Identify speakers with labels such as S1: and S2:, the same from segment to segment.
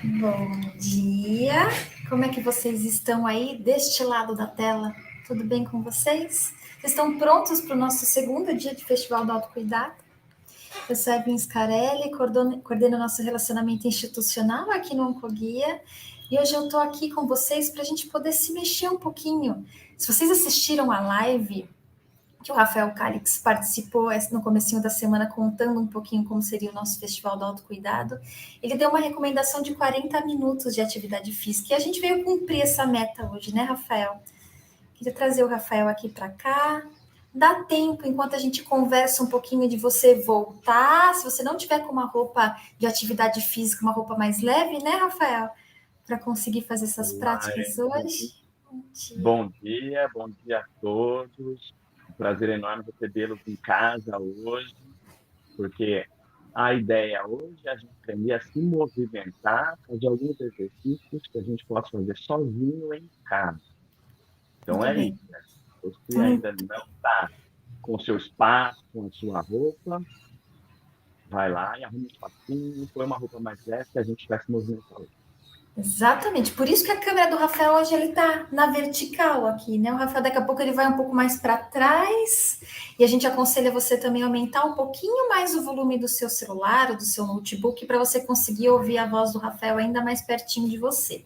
S1: Bom dia! Como é que vocês estão aí deste lado da tela? Tudo bem com vocês? Vocês estão prontos para o nosso segundo dia de Festival do Autocuidado? Eu sou a Evelyn Scarelli, coordeno nosso relacionamento institucional aqui no Oncoguia, e hoje eu estou aqui com vocês para a gente poder se mexer um pouquinho. Se vocês assistiram a live que o Rafael Calix participou no comecinho da semana, contando um pouquinho como seria o nosso Festival do Autocuidado, ele deu uma recomendação de 40 minutos de atividade física, e a gente veio cumprir essa meta hoje, né, Rafael? Queria trazer o Rafael aqui para cá. Dá tempo, enquanto a gente conversa um pouquinho, de você voltar, se você não tiver com uma roupa de atividade física, uma roupa mais leve, né, Rafael? Para conseguir fazer essas práticas hoje.
S2: Bom dia a todos. Um prazer enorme recebê-los em casa hoje, porque a ideia hoje é a gente aprender a se movimentar, fazer alguns exercícios que a gente possa fazer sozinho em casa. Então
S1: Muito
S2: é
S1: bem.
S2: isso, né? Você ainda não está com o seu espaço, com a sua roupa, vai lá e arruma um espacinho, põe uma roupa mais leve que a gente vai se movimentar hoje.
S1: Exatamente, por isso que a câmera do Rafael hoje ele tá na vertical aqui, né? O Rafael daqui a pouco ele vai um pouco mais para trás, e a gente aconselha você também a aumentar um pouquinho mais o volume do seu celular ou do seu notebook para você conseguir ouvir a voz do Rafael ainda mais pertinho de você.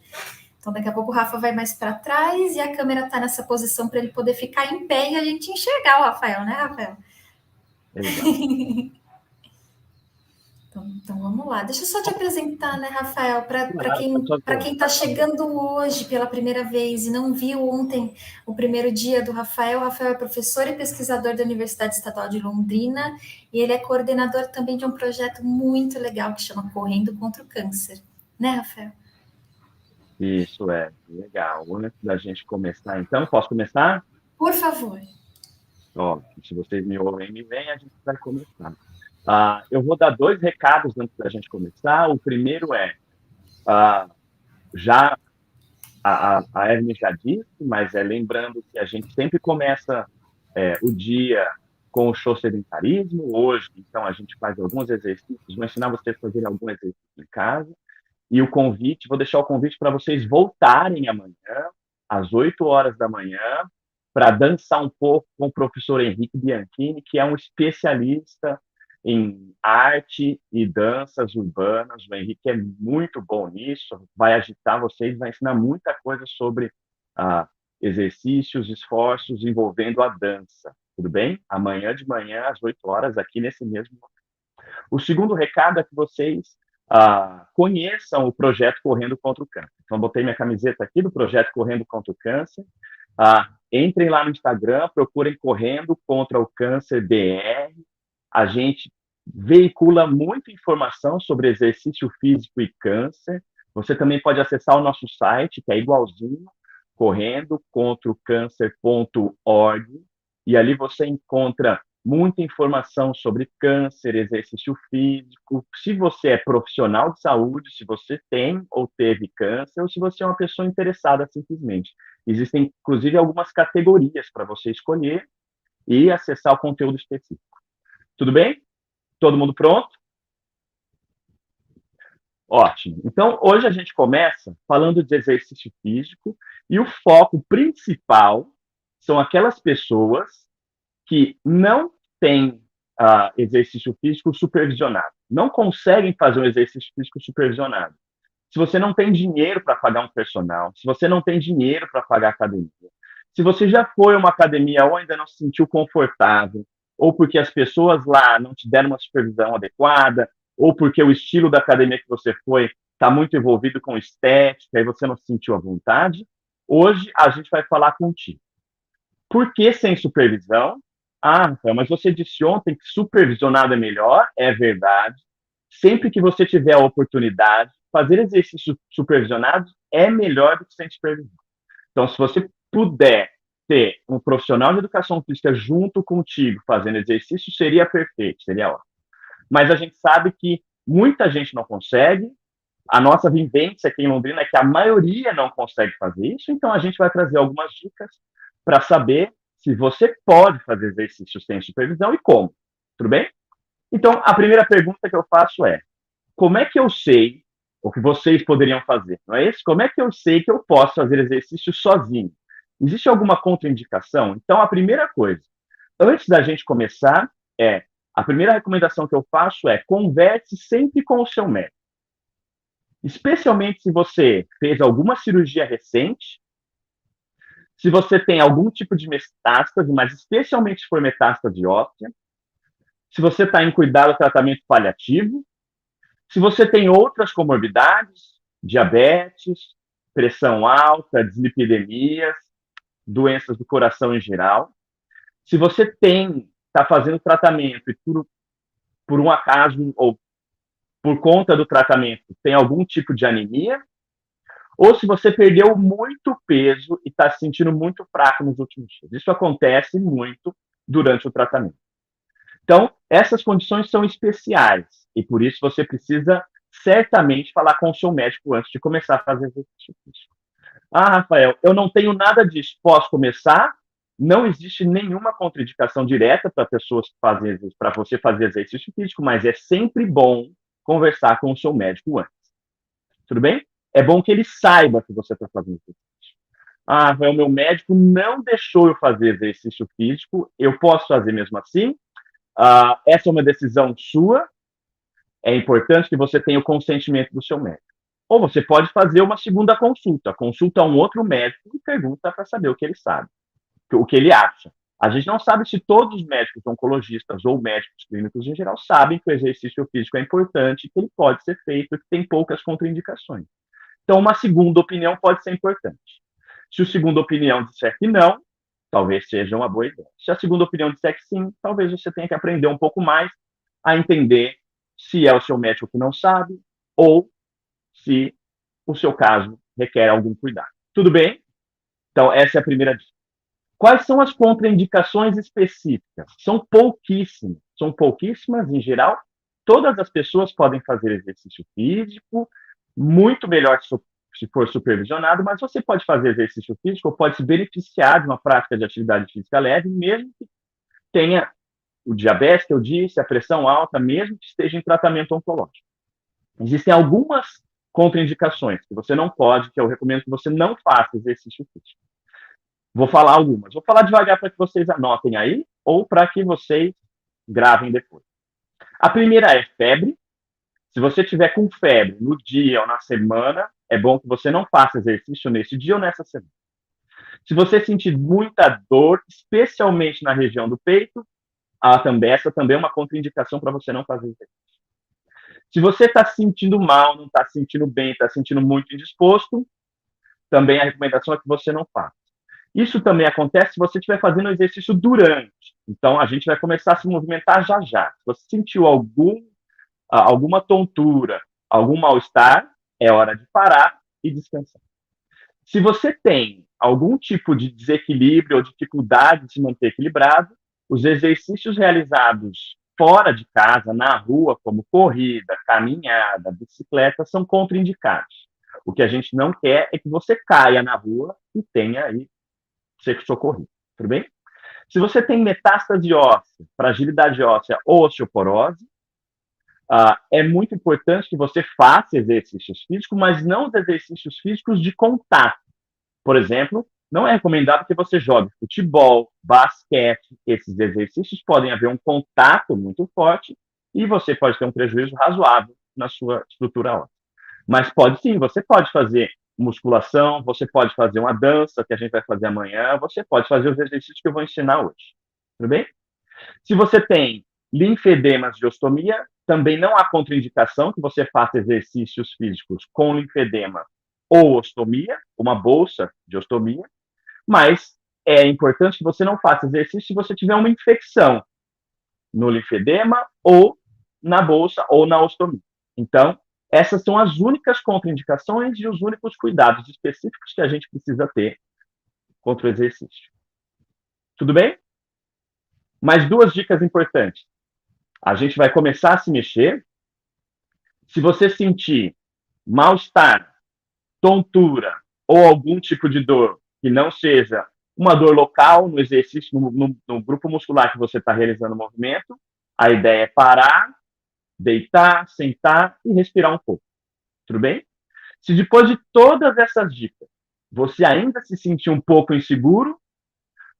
S1: Então daqui a pouco o Rafa vai mais para trás e a câmera tá nessa posição para ele poder ficar em pé e a gente enxergar o Rafael, né, Rafael?
S2: Exato.
S1: Então vamos lá. Deixa eu só te apresentar, né, Rafael, para
S2: Claro,
S1: quem está chegando hoje pela primeira vez e não viu ontem o primeiro dia do Rafael. O Rafael é professor e pesquisador da Universidade Estadual de Londrina, e ele é coordenador também de um projeto muito legal que chama Correndo contra o Câncer. Né, Rafael?
S2: Isso é legal. Antes da gente começar, então, posso começar?
S1: Por favor.
S2: Ó, se vocês me ouvem, me veem, a gente vai começar. Eu vou dar 2 recados antes da gente começar. O primeiro é, ah, já a Evelyn já disse, mas lembrando que a gente sempre começa o dia com o show sedentarismo. Hoje, então, a gente faz alguns exercícios, vou ensinar vocês a fazerem algum exercício em casa. E o convite, vou deixar o convite para vocês voltarem amanhã, às 8 horas da manhã, para dançar um pouco com o professor Henrique Bianchini, que é um especialista em arte e danças urbanas. O Henrique é muito bom nisso, vai agitar vocês, vai ensinar muita coisa sobre exercícios, esforços envolvendo a dança. Tudo bem? Amanhã de manhã, às 8 horas, aqui nesse mesmo. O segundo recado é que vocês conheçam o projeto Correndo contra o Câncer. Então, botei minha camiseta aqui do projeto Correndo contra o Câncer. Entrem lá no Instagram, procurem Correndo contra o Câncer BR. A gente veicula muita informação sobre exercício físico e câncer. Você também pode acessar o nosso site, que é igualzinho, correndocontraocâncer.org, e ali você encontra muita informação sobre câncer, exercício físico, se você é profissional de saúde, se você tem ou teve câncer, ou se você é uma pessoa interessada simplesmente. Existem, inclusive, algumas categorias para você escolher e acessar o conteúdo específico. Tudo bem? Todo mundo pronto? Ótimo. Então, hoje a gente começa falando de exercício físico, e o foco principal são aquelas pessoas que não têm exercício físico supervisionado, não conseguem fazer um exercício físico supervisionado. Se você não tem dinheiro para pagar um personal, se você não tem dinheiro para pagar academia, se você já foi a uma academia ou ainda não se sentiu confortável, ou porque as pessoas lá não te deram uma supervisão adequada, ou porque o estilo da academia que você foi está muito envolvido com estética e você não se sentiu à vontade, hoje a gente vai falar contigo. Por que sem supervisão? Rafael, mas você disse ontem que supervisionado é melhor. É verdade. Sempre que você tiver a oportunidade, fazer exercícios supervisionados é melhor do que sem supervisão. Então, se você puder ter um profissional de educação física junto contigo fazendo exercício, seria perfeito, seria ótimo. Mas a gente sabe que muita gente não consegue. A nossa vivência aqui em Londrina é que a maioria não consegue fazer isso, então a gente vai trazer algumas dicas para saber se você pode fazer exercício sem supervisão e como. Tudo bem? Então, a primeira pergunta que eu faço é: como é que eu sei o que vocês poderiam fazer, não é isso? Como é que eu sei que eu posso fazer exercício sozinho? Existe alguma contraindicação? Então, a primeira coisa, antes da gente começar, a primeira recomendação que eu faço é converse sempre com o seu médico. Especialmente se você fez alguma cirurgia recente, se você tem algum tipo de metástase, mas especialmente se for metástase óssea, se você está em cuidado tratamento paliativo, se você tem outras comorbidades, diabetes, pressão alta, dislipidemias, doenças do coração em geral, se você está fazendo tratamento e por um acaso ou por conta do tratamento tem algum tipo de anemia, ou se você perdeu muito peso e está se sentindo muito fraco nos últimos dias. Isso acontece muito durante o tratamento. Então, essas condições são especiais e por isso você precisa certamente falar com o seu médico antes de começar a fazer exercício físico. Ah, Rafael, eu não tenho nada disso. Posso começar? Não existe nenhuma contraindicação direta para pessoas que fazem para você fazer exercício físico, mas é sempre bom conversar com o seu médico antes. Tudo bem? É bom que ele saiba que você está fazendo exercício. Ah, o meu médico não deixou eu fazer exercício físico, eu posso fazer mesmo assim? Essa é uma decisão sua, é importante que você tenha o consentimento do seu médico. Ou você pode fazer uma segunda consulta, consulta um outro médico e pergunta para saber o que ele sabe, o que ele acha. A gente não sabe se todos os médicos oncologistas ou médicos clínicos em geral sabem que o exercício físico é importante, que ele pode ser feito e que tem poucas contraindicações. Então, uma segunda opinião pode ser importante. Se a segunda opinião disser que não, talvez seja uma boa ideia. Se a segunda opinião disser que sim, talvez você tenha que aprender um pouco mais a entender se é o seu médico que não sabe ou se o seu caso requer algum cuidado. Tudo bem? Então, essa é a primeira dica. Quais são as contraindicações específicas? São pouquíssimas em geral. Todas as pessoas podem fazer exercício físico, muito melhor se for supervisionado, mas você pode fazer exercício físico ou pode se beneficiar de uma prática de atividade física leve, mesmo que tenha o diabetes, que eu disse, a pressão alta, mesmo que esteja em tratamento oncológico. Existem algumas contraindicações que você não pode, que eu recomendo que você não faça exercício físico. Vou falar algumas. Vou falar devagar para que vocês anotem aí ou para que vocês gravem depois. A primeira é febre. Se você tiver com febre no dia ou na semana, é bom que você não faça exercício nesse dia ou nessa semana. Se você sentir muita dor, especialmente na região do peito, essa também é uma contraindicação para você não fazer exercício. Se você está se sentindo mal, não está se sentindo bem, está se sentindo muito indisposto, também a recomendação é que você não faça. Isso também acontece se você estiver fazendo exercício durante. Então, a gente vai começar a se movimentar já já. Se você sentiu alguma tontura, algum mal-estar, é hora de parar e descansar. Se você tem algum tipo de desequilíbrio ou dificuldade de se manter equilibrado, os exercícios realizados fora de casa, na rua, como corrida, caminhada, bicicleta, são contraindicados. O que a gente não quer é que você caia na rua e tenha aí ser socorrido, tudo bem? Se você tem metástase óssea, fragilidade óssea ou osteoporose, é muito importante que você faça exercícios físicos, mas não os exercícios físicos de contato. Por exemplo, não é recomendado que você jogue futebol, basquete. Esses exercícios podem haver um contato muito forte e você pode ter um prejuízo razoável na sua estrutura óssea. Mas pode sim, você pode fazer musculação, você pode fazer uma dança, que a gente vai fazer amanhã, você pode fazer os exercícios que eu vou ensinar hoje. Tudo bem? Se você tem linfedemas de ostomia, também não há contraindicação que você faça exercícios físicos com linfedema ou ostomia, uma bolsa de ostomia, mas é importante que você não faça exercício se você tiver uma infecção no linfedema ou na bolsa ou na ostomia. Então, essas são as únicas contraindicações e os únicos cuidados específicos que a gente precisa ter contra o exercício. Tudo bem? Mais duas dicas importantes. A gente vai começar a se mexer. Se você sentir mal-estar, tontura ou algum tipo de dor que não seja uma dor local no exercício, no grupo muscular que você está realizando o movimento, a ideia é parar, deitar, sentar e respirar um pouco. Tudo bem? Se depois de todas essas dicas você ainda se sentir um pouco inseguro,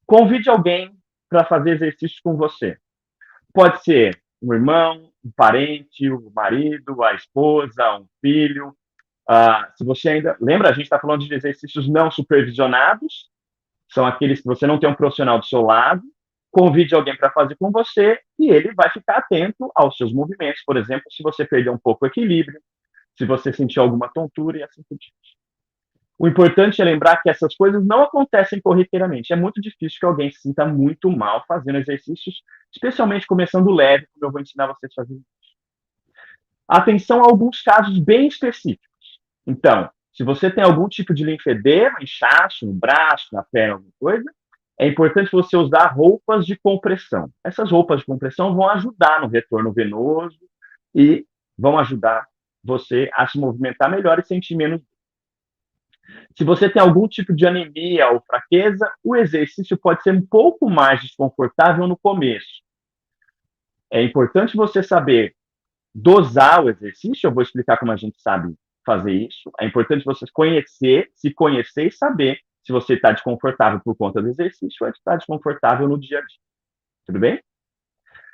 S2: convide alguém para fazer exercício com você. Pode ser um irmão, um parente, o marido, a esposa, um filho. Se você ainda... Lembra, a gente está falando de exercícios não supervisionados, são aqueles que você não tem um profissional do seu lado, convide alguém para fazer com você e ele vai ficar atento aos seus movimentos, por exemplo, se você perder um pouco o equilíbrio, se você sentir alguma tontura e assim por diante. O importante é lembrar que essas coisas não acontecem corriqueiramente. É muito difícil que alguém se sinta muito mal fazendo exercícios, especialmente começando leve, como eu vou ensinar vocês a fazer. Atenção a alguns casos bem específicos. Então, se você tem algum tipo de linfedema, inchaço no braço, na perna, alguma coisa, é importante você usar roupas de compressão. Essas roupas de compressão vão ajudar no retorno venoso e vão ajudar você a se movimentar melhor e sentir menos. Se você tem algum tipo de anemia ou fraqueza, o exercício pode ser um pouco mais desconfortável no começo. É importante você saber dosar o exercício, eu vou explicar como a gente sabe fazer isso. É importante você se conhecer e saber se você está desconfortável por conta do exercício ou está desconfortável no dia a dia. Tudo bem?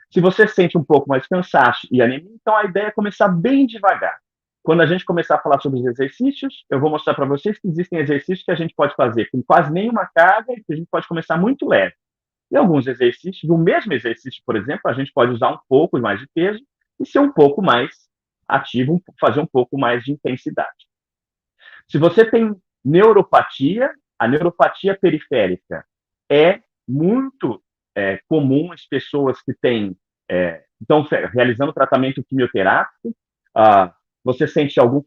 S2: Se você sente um pouco mais cansaço e anemia, então a ideia é começar bem devagar. Quando a gente começar a falar sobre os exercícios, eu vou mostrar para vocês que existem exercícios que a gente pode fazer com quase nenhuma carga e que a gente pode começar muito leve. E alguns exercícios, o mesmo exercício, por exemplo, a gente pode usar um pouco mais de peso e ser um pouco mais ativo, fazer um pouco mais de intensidade. Se você tem neuropatia, a neuropatia periférica é muito comum as pessoas que estão realizando tratamento quimioterápico. Você sente algum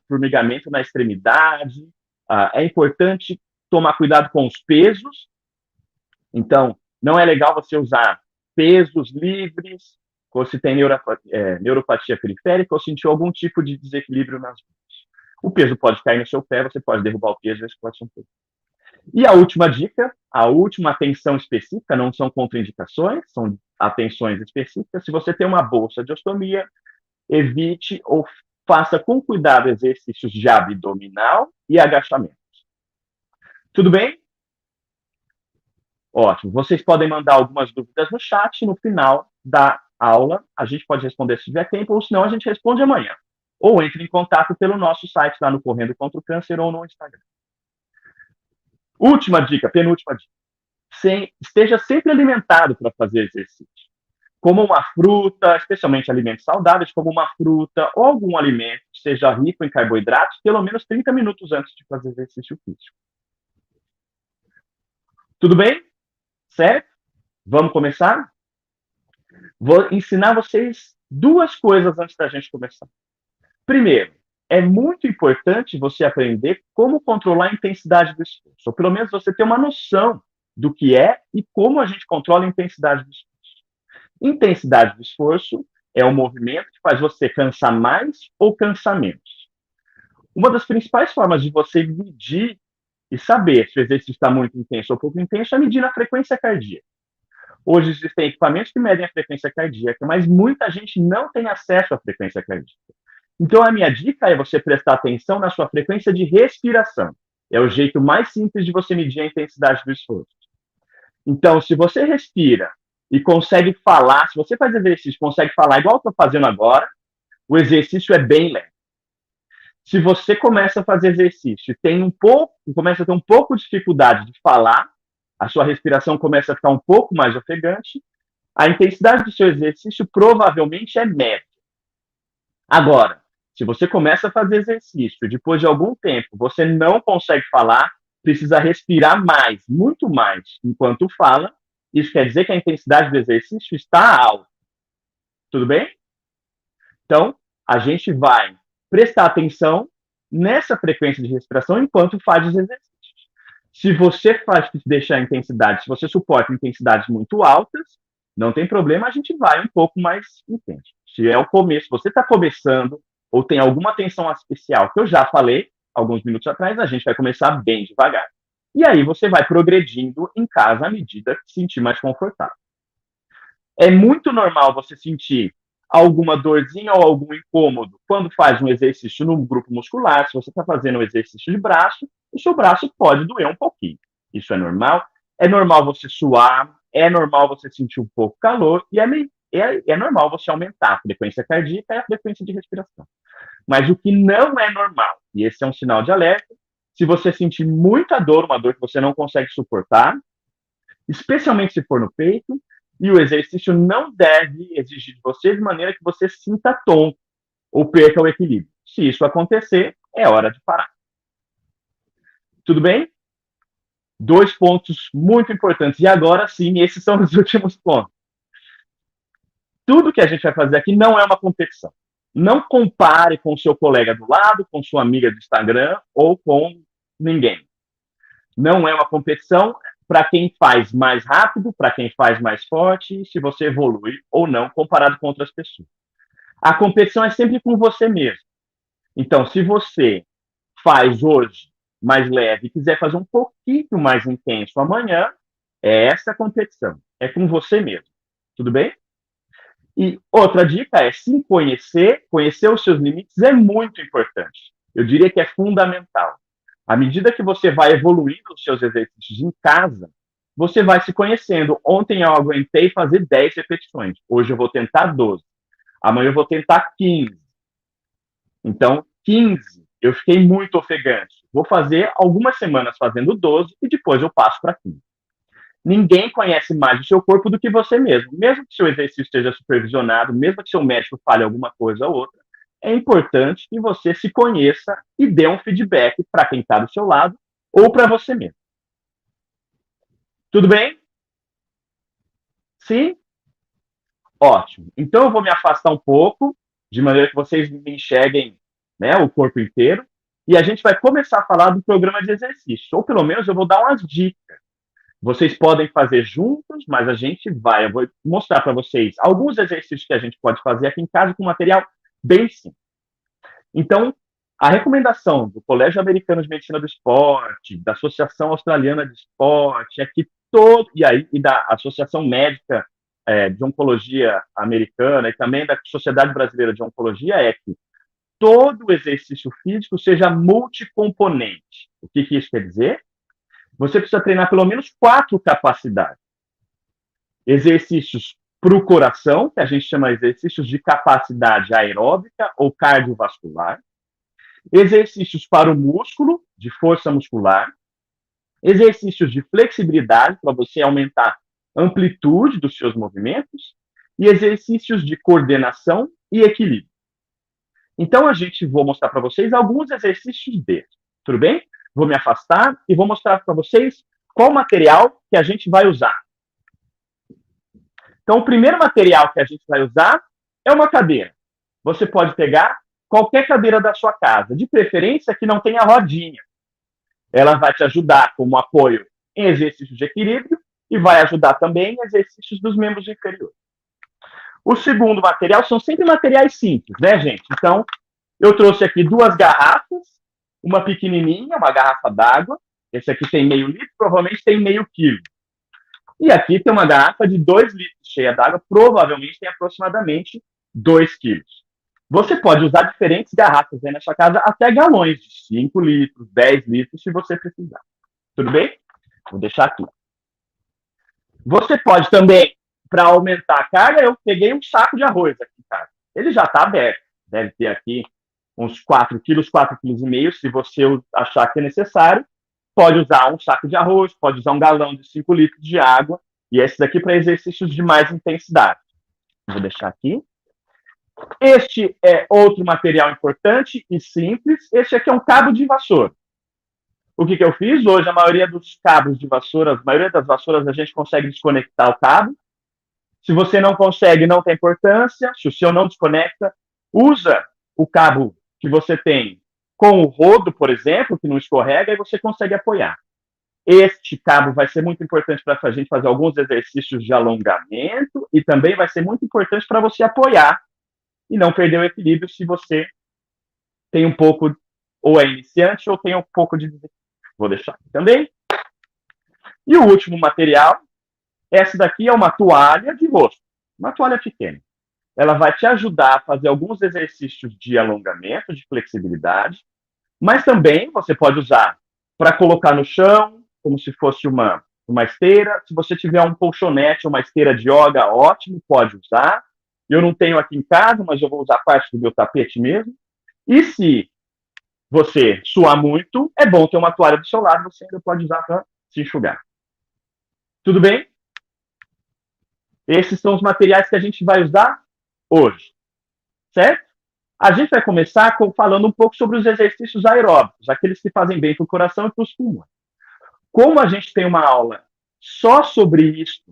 S2: formigamento na extremidade. É importante tomar cuidado com os pesos. Então, não é legal você usar pesos livres, ou se tem neuropatia periférica, ou sentiu algum tipo de desequilíbrio nas mãos. O peso pode cair no seu pé, você pode derrubar o peso, isso pode ser um pouco. E a última dica, a última atenção específica, não são contraindicações, são atenções específicas. Se você tem uma bolsa de ostomia, evite ou faça com cuidado exercícios de abdominal e agachamento. Tudo bem? Ótimo. Vocês podem mandar algumas dúvidas no chat no final da aula. A gente pode responder se tiver tempo, ou senão a gente responde amanhã. Ou entre em contato pelo nosso site lá no Correndo Contra o Câncer ou no Instagram. Última dica, penúltima dica. Esteja sempre alimentado para fazer exercício. Como uma fruta, especialmente alimentos saudáveis, como uma fruta ou algum alimento que seja rico em carboidratos, pelo menos 30 minutos antes de fazer exercício físico. Tudo bem? Certo? Vamos começar? Vou ensinar vocês duas coisas antes da gente começar. Primeiro, é muito importante você aprender como controlar a intensidade do esforço, ou pelo menos você ter uma noção do que é e como a gente controla a intensidade do esforço. Intensidade do esforço é um movimento que faz você cansar mais ou cansar menos. Uma das principais formas de você medir e saber se o exercício está muito intenso ou pouco intenso é medir a frequência cardíaca. Hoje existem equipamentos que medem a frequência cardíaca, mas muita gente não tem acesso à frequência cardíaca. Então, a minha dica é você prestar atenção na sua frequência de respiração. É o jeito mais simples de você medir a intensidade do esforço. Então, se você respira e consegue falar, se você faz exercício e consegue falar igual eu estou fazendo agora, o exercício é bem leve. Se você começa a fazer exercício e começa a ter um pouco de dificuldade de falar, a sua respiração começa a ficar um pouco mais ofegante, a intensidade do seu exercício provavelmente é média. Agora, se você começa a fazer exercício e depois de algum tempo você não consegue falar, precisa respirar mais, muito mais, enquanto fala, isso quer dizer que a intensidade do exercício está alta. Tudo bem? Então, a gente vai prestar atenção nessa frequência de respiração enquanto faz os exercícios. Se você deixar a intensidade, se você suporta intensidades muito altas, não tem problema, a gente vai um pouco mais intenso. Se é o começo, você está começando ou tem alguma tensão especial, que eu já falei alguns minutos atrás, a gente vai começar bem devagar. E aí você vai progredindo em casa à medida que se sentir mais confortável. É muito normal você sentir alguma dorzinha ou algum incômodo quando faz um exercício no grupo muscular. Se você está fazendo um exercício de braço, o seu braço pode doer um pouquinho. Isso é normal. É normal você suar, é normal você sentir um pouco calor e é normal você aumentar a frequência cardíaca e a frequência de respiração. Mas o que não é normal, e esse é um sinal de alerta, se você sentir muita dor, uma dor que você não consegue suportar, especialmente se for no peito, e o exercício não deve exigir de você de maneira que você sinta tonto ou perca o equilíbrio. Se isso acontecer, é hora de parar. Tudo bem? 2 pontos muito importantes. E agora sim, esses são os últimos pontos. Tudo que a gente vai fazer aqui não é uma competição. Não compare com o seu colega do lado, com sua amiga do Instagram ou com ninguém. Não é uma competição para quem faz mais rápido, para quem faz mais forte, se você evolui ou não comparado com outras pessoas. A competição é sempre com você mesmo. Então, se você faz hoje mais leve e quiser fazer um pouquinho mais intenso amanhã, é essa a competição. É com você mesmo. Tudo bem? E outra dica é se conhecer, conhecer os seus limites é muito importante. Eu diria que é fundamental. À medida que você vai evoluindo os seus exercícios em casa, você vai se conhecendo. Ontem eu aguentei fazer 10 repetições. Hoje eu vou tentar 12. Amanhã eu vou tentar 15. Então, 15, eu fiquei muito ofegante. Vou fazer algumas semanas fazendo 12 e depois eu passo para 15. Ninguém conhece mais o seu corpo do que você mesmo. Mesmo que seu exercício esteja supervisionado, mesmo que seu médico fale alguma coisa ou outra, é importante que você se conheça e dê um feedback para quem está do seu lado ou para você mesmo. Tudo bem? Sim? Ótimo. Então eu vou me afastar um pouco, de maneira que vocês me enxerguem, né, o corpo inteiro, e a gente vai começar a falar do programa de exercício. Ou pelo menos eu vou dar umas dicas. Vocês podem fazer juntos, mas eu vou mostrar para vocês alguns exercícios que a gente pode fazer aqui em casa com material bem simples. Então, a recomendação do Colégio Americano de Medicina do Esporte, da Associação Australiana de Esporte, é que e da Associação Médica de Oncologia Americana e também da Sociedade Brasileira de Oncologia é que todo exercício físico seja multicomponente. O que isso quer dizer? Você precisa treinar pelo menos 4 capacidades. Exercícios para o coração, que a gente chama de exercícios de capacidade aeróbica ou cardiovascular. Exercícios para o músculo, de força muscular. Exercícios de flexibilidade, para você aumentar a amplitude dos seus movimentos. E exercícios de coordenação e equilíbrio. Então, vou mostrar para vocês alguns exercícios desses. Tudo bem? Vou me afastar e vou mostrar para vocês qual material que a gente vai usar. Então, o primeiro material que a gente vai usar é uma cadeira. Você pode pegar qualquer cadeira da sua casa, de preferência que não tenha rodinha. Ela vai te ajudar como apoio em exercícios de equilíbrio e vai ajudar também em exercícios dos membros inferiores. O segundo material são sempre materiais simples, né, gente? Então, eu trouxe aqui 2 garrafas, uma pequenininha, uma garrafa d'água. Esse aqui tem meio litro, provavelmente tem meio quilo. E aqui tem uma garrafa de 2 litros cheia d'água, provavelmente tem aproximadamente 2 quilos. Você pode usar diferentes garrafas aí na sua casa, até galões de 5 litros, 10 litros, se você precisar. Tudo bem? Vou deixar aqui. Você pode também, para aumentar a carga, eu peguei um saco de arroz aqui, cara. Ele já está aberto. Deve ter aqui uns 4 quilos, 4,5 quilos. Se você achar que é necessário, pode usar um saco de arroz, pode usar um galão de 5 litros de água. E esses aqui para exercícios de mais intensidade. Vou deixar aqui. Este é outro material importante e simples. Este aqui é um cabo de vassoura. O que eu fiz? Hoje, a maioria dos cabos de vassoura, a maioria das vassouras, a gente consegue desconectar o cabo. Se você não consegue, não tem importância. Se o seu não desconecta, usa o cabo que você tem com o rodo, por exemplo, que não escorrega, e você consegue apoiar. Este cabo vai ser muito importante para a gente fazer alguns exercícios de alongamento e também vai ser muito importante para você apoiar e não perder o equilíbrio se você tem um pouco, ou é iniciante, ou tem um pouco de... Vou deixar aqui também. E o último material, essa daqui é uma toalha de rosto, uma toalha pequena. ela vai te ajudar a fazer alguns exercícios de alongamento, de flexibilidade, mas também você pode usar para colocar no chão, como se fosse uma esteira. Se você tiver um colchonete, uma esteira de yoga, ótimo, pode usar. Eu não tenho aqui em casa, mas eu vou usar parte do meu tapete mesmo. E se você suar muito, é bom ter uma toalha do seu lado, você ainda pode usar para se enxugar. Tudo bem? Esses são os materiais que a gente vai usar hoje, certo? A gente vai começar falando um pouco sobre os exercícios aeróbicos, aqueles que fazem bem para o coração e para os pulmões. Como a gente tem uma aula só sobre isso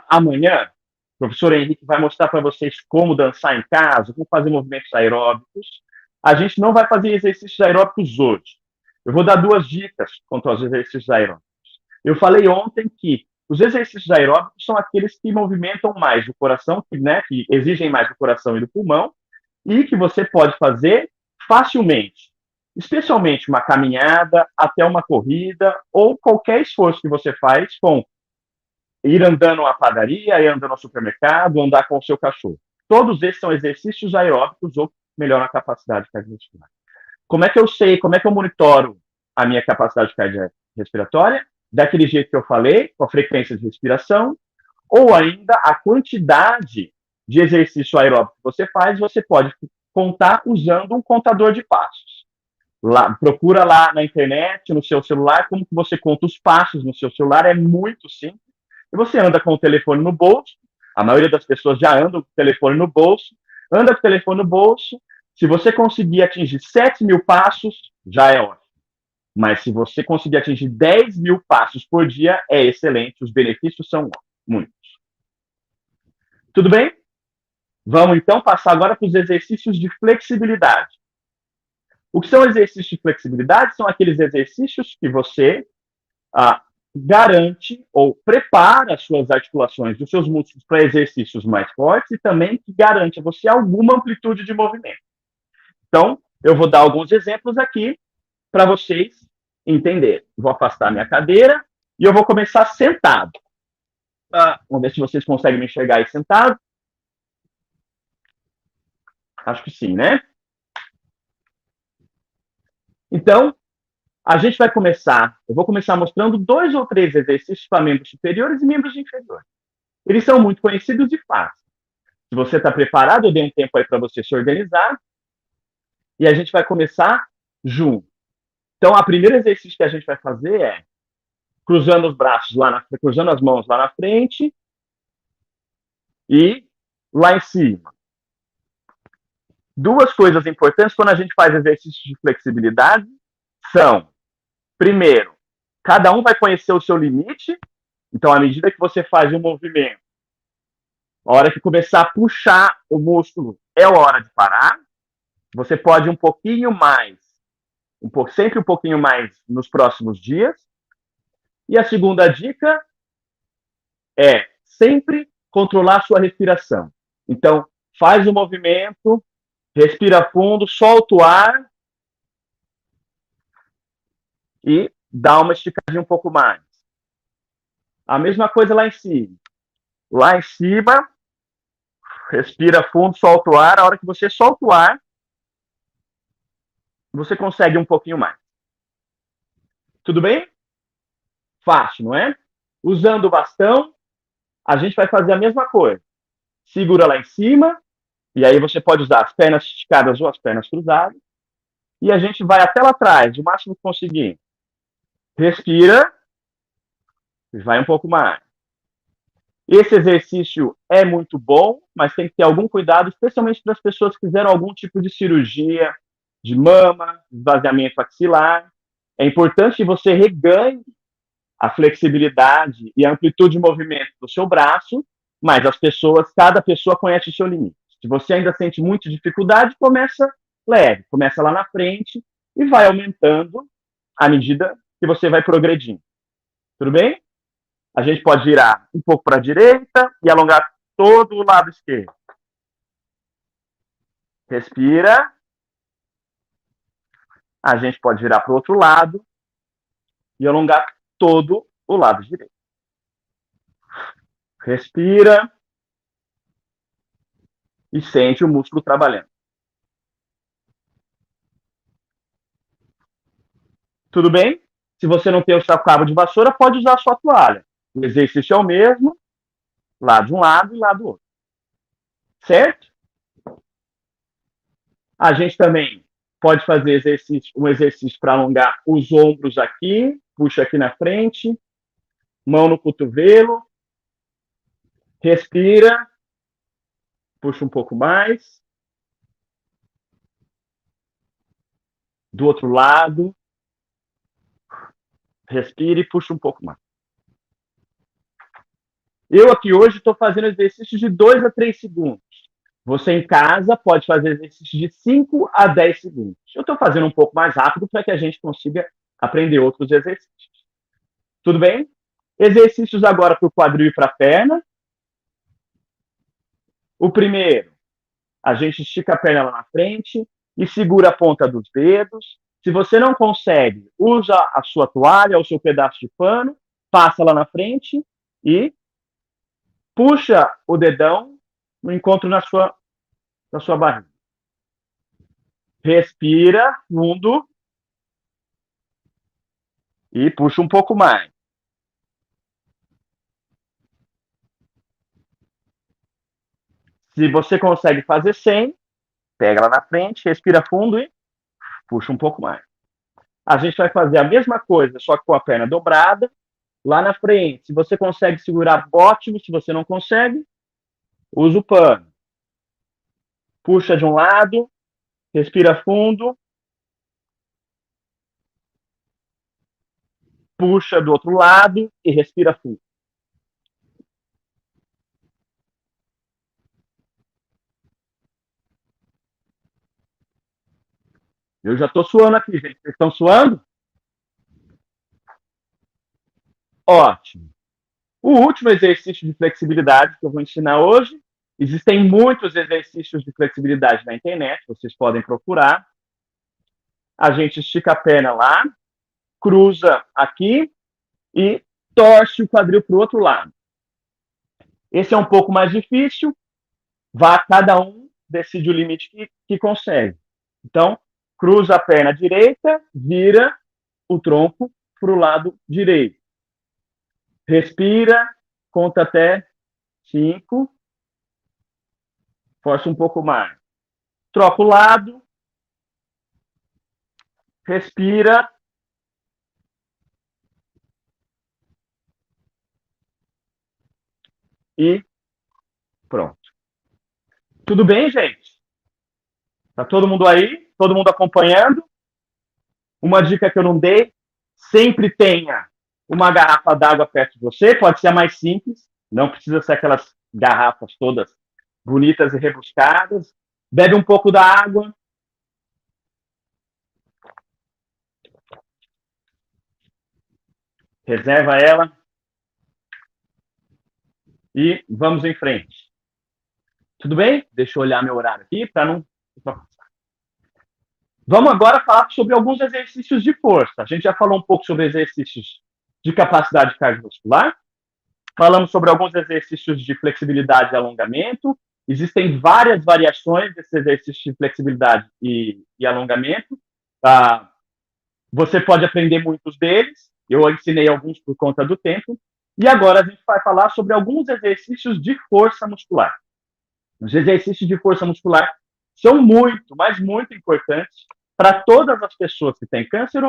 S2: amanhã, o professor Henrique vai mostrar para vocês como dançar em casa, como fazer movimentos aeróbicos. A gente não vai fazer exercícios aeróbicos hoje. Eu vou dar 2 dicas quanto aos exercícios aeróbicos. Eu falei ontem que os exercícios aeróbicos são aqueles que movimentam mais o coração, que exigem mais do coração e do pulmão, e que você pode fazer facilmente, especialmente uma caminhada, até uma corrida, ou qualquer esforço que você faz com ir andando à padaria, ir andando ao supermercado, andar com o seu cachorro. Todos esses são exercícios aeróbicos ou melhoram a capacidade cardiorrespiratória. Como é que eu sei, como é que eu monitoro a minha capacidade cardiorrespiratória? Daquele jeito que eu falei, com a frequência de respiração, ou ainda a quantidade de exercício aeróbico que você faz, você pode contar usando um contador de passos. Procura lá na internet, no seu celular, como que você conta os passos no seu celular, é muito simples. E você anda com o telefone no bolso, a maioria das pessoas já anda com o telefone no bolso, anda com o telefone no bolso, se você conseguir atingir 7.000 passos, já é ótimo. Mas se você conseguir atingir 10.000 passos por dia, é excelente, os benefícios são muitos. Tudo bem? Vamos então passar agora para os exercícios de flexibilidade. O que são exercícios de flexibilidade? São aqueles exercícios que você garante ou prepara as suas articulações dos seus músculos para exercícios mais fortes e também que garante a você alguma amplitude de movimento. Então, eu vou dar alguns exemplos aqui para vocês entenderem. Vou afastar minha cadeira e eu vou começar sentado. Vamos ver se vocês conseguem me enxergar aí sentado. Acho que sim, né? Então, a gente vai começar, eu vou começar mostrando 2 ou 3 exercícios para membros superiores e membros inferiores. Eles são muito conhecidos e fáceis. Se você está preparado, eu dei um tempo aí para você se organizar. E a gente vai começar junto. Então, o primeiro exercício que a gente vai fazer é cruzando os braços cruzando as mãos lá na frente e lá em cima. 2 coisas importantes quando a gente faz exercícios de flexibilidade são, primeiro, cada um vai conhecer o seu limite. Então, à medida que você faz um movimento, a hora que começar a puxar o músculo, é a hora de parar. Você pode um pouquinho mais, sempre um pouquinho mais nos próximos dias. E a segunda dica é sempre controlar a sua respiração. Então, faz o movimento, respira fundo, solta o ar e dá uma esticadinha um pouco mais. A mesma coisa lá em cima. Lá em cima, respira fundo, solta o ar. A hora que você solta o ar, você consegue um pouquinho mais. Tudo bem? Fácil, não é? Usando o bastão, a gente vai fazer a mesma coisa. Segura lá em cima, e aí você pode usar as pernas esticadas ou as pernas cruzadas. E a gente vai até lá atrás, o máximo que conseguir. Respira, e vai um pouco mais. Esse exercício é muito bom, mas tem que ter algum cuidado, especialmente para as pessoas que fizeram algum tipo de cirurgia de mama, esvaziamento axilar. É importante que você reganhe a flexibilidade e a amplitude de movimento do seu braço, mas cada pessoa conhece o seu limite. Se você ainda sente muita dificuldade, começa leve, começa lá na frente e vai aumentando à medida que você vai progredindo. Tudo bem? A gente pode virar um pouco para a direita e alongar todo o lado esquerdo. Respira. A gente pode virar para o outro lado e alongar todo o lado direito. Respira. e sente o músculo trabalhando. Tudo bem? Se você não tem o seu cabo de vassoura, pode usar a sua toalha. O exercício é o mesmo, lá de um lado e lá do outro. Certo? A gente também pode fazer um exercício para alongar os ombros aqui, puxa aqui na frente, mão no cotovelo, respira, puxa um pouco mais. Do outro lado, respira e puxa um pouco mais. Eu aqui hoje estou fazendo exercícios de 2 a 3 segundos. Você em casa pode fazer exercícios de 5 a 10 segundos. Eu estou fazendo um pouco mais rápido para que a gente consiga aprender outros exercícios. Tudo bem? Exercícios agora para o quadril e para a perna. O primeiro, a gente estica a perna lá na frente e segura a ponta dos dedos. Se você não consegue, usa a sua toalha ou seu pedaço de pano, passa lá na frente e puxa o dedão no encontro na sua barriga. Respira fundo e puxa um pouco mais. Se você consegue fazer sem, pega lá na frente, respira fundo e puxa um pouco mais. A gente vai fazer a mesma coisa, só que com a perna dobrada. Lá na frente, se você consegue segurar, ótimo. Se você não consegue, usa o pano. Puxa de um lado, respira fundo, puxa do outro lado e respira fundo. Eu já estou suando aqui, gente. Vocês estão suando? Ótimo. O último exercício de flexibilidade que eu vou ensinar hoje, existem muitos exercícios de flexibilidade na internet, vocês podem procurar. A gente estica a perna lá, cruza aqui e torce o quadril para o outro lado. Esse é um pouco mais difícil, cada um decide o limite que consegue. Então, cruza a perna direita, vira o tronco para o lado direito. Respira, conta até 5, força um pouco mais. Troca o lado, respira e pronto. Tudo bem, gente? Tá todo mundo aí? Todo mundo acompanhando? Uma dica que eu não dei, sempre tenha uma garrafa d'água perto de você, pode ser a mais simples, não precisa ser aquelas garrafas todas bonitas e rebuscadas. Bebe um pouco da água. Reserva ela. E vamos em frente. Tudo bem? Deixa eu olhar meu horário aqui para não... Vamos agora falar sobre alguns exercícios de força. A gente já falou um pouco sobre exercícios de capacidade cardiovascular. Falamos sobre alguns exercícios de flexibilidade e alongamento. Existem várias variações desses exercícios de flexibilidade e alongamento. Você pode aprender muitos deles. Eu ensinei alguns por conta do tempo. E agora a gente vai falar sobre alguns exercícios de força muscular. Os exercícios de força muscular são muito, mas muito importantes para todas as pessoas que têm câncer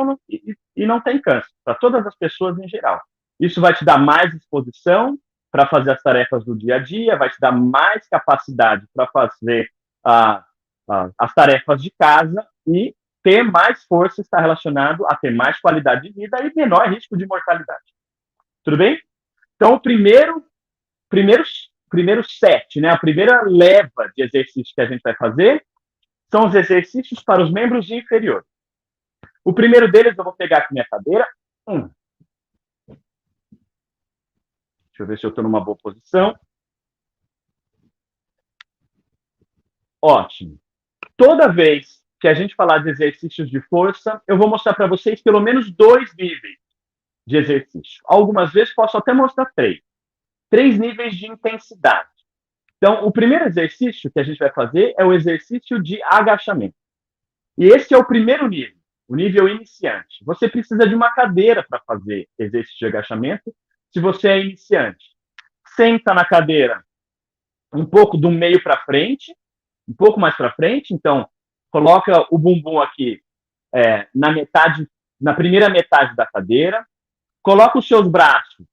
S2: e não têm câncer, para todas as pessoas em geral. Isso vai te dar mais disposição para fazer as tarefas do dia a dia, vai te dar mais capacidade para fazer as tarefas de casa e ter mais força está relacionado a ter mais qualidade de vida e menor risco de mortalidade. Tudo bem? Então, o primeiro set, né, a primeira leva de exercícios que a gente vai fazer são os exercícios para os membros inferiores. O primeiro deles, eu vou pegar aqui minha cadeira. Deixa eu ver se eu estou numa boa posição. Ótimo. Toda vez que a gente falar de exercícios de força, eu vou mostrar para vocês pelo menos 2 níveis de exercício. Algumas vezes posso até mostrar 3. 3 níveis de intensidade. Então, o primeiro exercício que a gente vai fazer é o exercício de agachamento. E esse é o primeiro nível, o nível iniciante. Você precisa de uma cadeira para fazer exercício de agachamento, se você é iniciante. Senta na cadeira um pouco do meio para frente, um pouco mais para frente, então coloca o bumbum aqui na primeira metade da cadeira, coloca os seus braços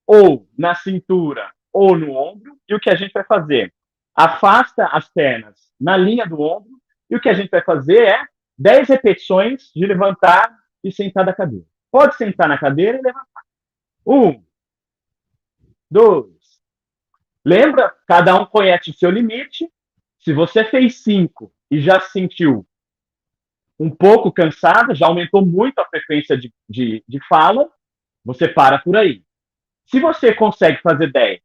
S2: ou na cintura ou no ombro, e o que a gente vai fazer? Afasta as pernas na linha do ombro, e o que a gente vai fazer é 10 repetições de levantar e sentar da cadeira. Pode sentar na cadeira e levantar. 1, 2. Lembra? Cada um conhece o seu limite. Se você fez 5 e já se sentiu um pouco cansada, já aumentou muito a frequência de fala, você para por aí. Se você consegue fazer 10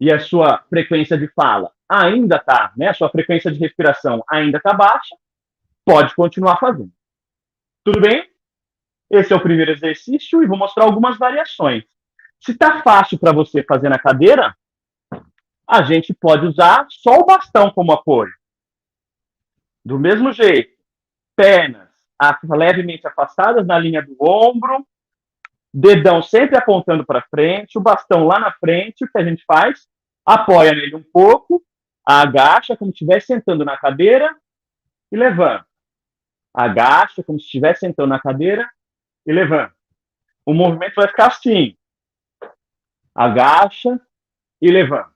S2: e a sua frequência de fala ainda está, né, a sua frequência de respiração ainda está baixa, pode continuar fazendo. Tudo bem? Esse é o primeiro exercício e vou mostrar algumas variações. Se está fácil para você fazer na cadeira, a gente pode usar só o bastão como apoio. Do mesmo jeito, pernas levemente afastadas na linha do ombro, dedão sempre apontando para frente, o bastão lá na frente, o que a gente faz? Apoia nele um pouco, agacha como se estivesse sentando na cadeira e levanta. Agacha como se estivesse sentando na cadeira e levanta. O movimento vai ficar assim. Agacha e levanta.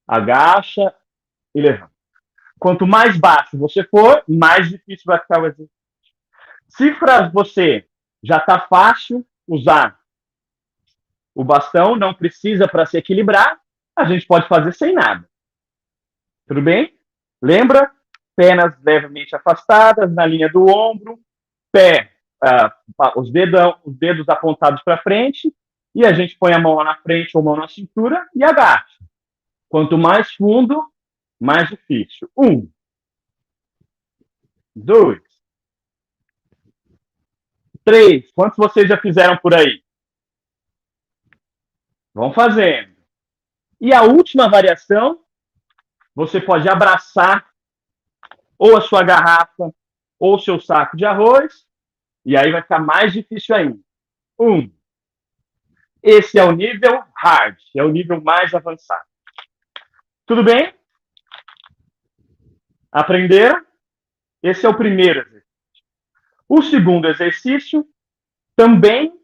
S2: Agacha e levanta. Quanto mais baixo você for, mais difícil vai ficar o exercício. Se para você já está fácil usar o bastão, não precisa para se equilibrar, a gente pode fazer sem nada. Tudo bem? Lembra? Pernas levemente afastadas na linha do ombro, os dedos apontados para frente, e a gente põe a mão lá na frente ou mão na cintura e agacha. Quanto mais fundo, mais difícil. 1, 2, 3. Quantos vocês já fizeram por aí? Vão fazendo. E a última variação, você pode abraçar ou a sua garrafa ou o seu saco de arroz, e aí vai ficar mais difícil ainda. 1. Esse é o nível hard, é o nível mais avançado. Tudo bem? Aprenderam? Esse é o primeiro exercício. O segundo exercício, também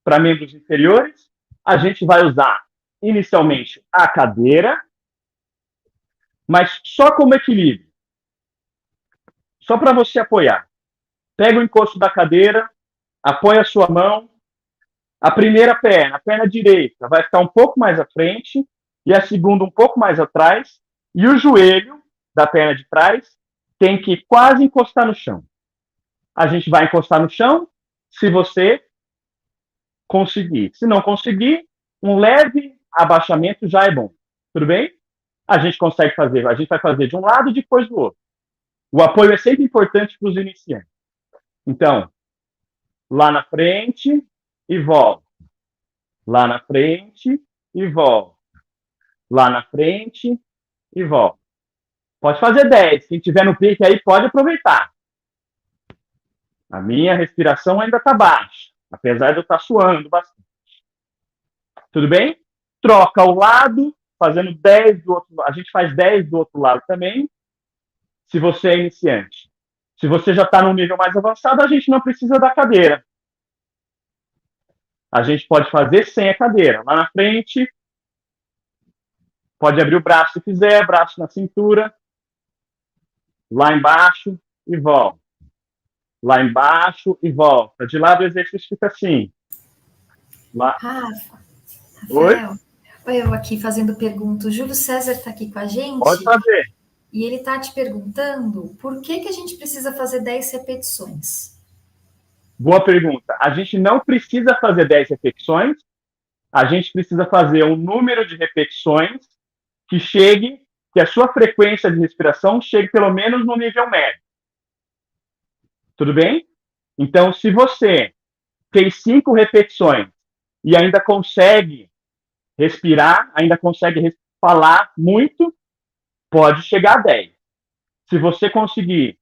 S2: para membros inferiores, a gente vai usar inicialmente a cadeira, mas só como equilíbrio. Só para você apoiar. Pega o encosto da cadeira, apoia a sua mão, a primeira perna, a perna direita, vai ficar um pouco mais à frente e a segunda um pouco mais atrás, e o joelho da perna de trás tem que quase encostar no chão. A gente vai encostar no chão se você conseguir. Se não conseguir, um leve abaixamento já é bom. Tudo bem? A gente consegue fazer, a gente vai fazer de um lado e depois do outro. O apoio é sempre importante para os iniciantes. Então, lá na frente e volta. Lá na frente e volta. Lá na frente e volta. Pode fazer 10. Quem tiver no pique aí pode aproveitar. A minha respiração ainda está baixa, apesar de eu estar suando bastante. Tudo bem? Troca o lado, fazendo 10 do outro lado. A gente faz 10 do outro lado também, se você é iniciante. Se você já está num nível mais avançado, a gente não precisa da cadeira. A gente pode fazer sem a cadeira. Lá na frente, pode abrir o braço se quiser, braço na cintura. Lá embaixo e volta. Lá embaixo e volta. De lado o exercício fica assim. Lá.
S1: Rafael, eu aqui fazendo pergunta. O Júlio César está aqui com a gente.
S2: Pode fazer.
S1: E ele está te perguntando por que a gente precisa fazer 10 repetições.
S2: Boa pergunta. A gente não precisa fazer 10 repetições. A gente precisa fazer um número de repetições que a sua frequência de respiração chegue pelo menos no nível médio. Tudo bem? Então, se você fez 5 repetições e ainda consegue respirar, ainda consegue falar muito, pode chegar a 10. Se você conseguir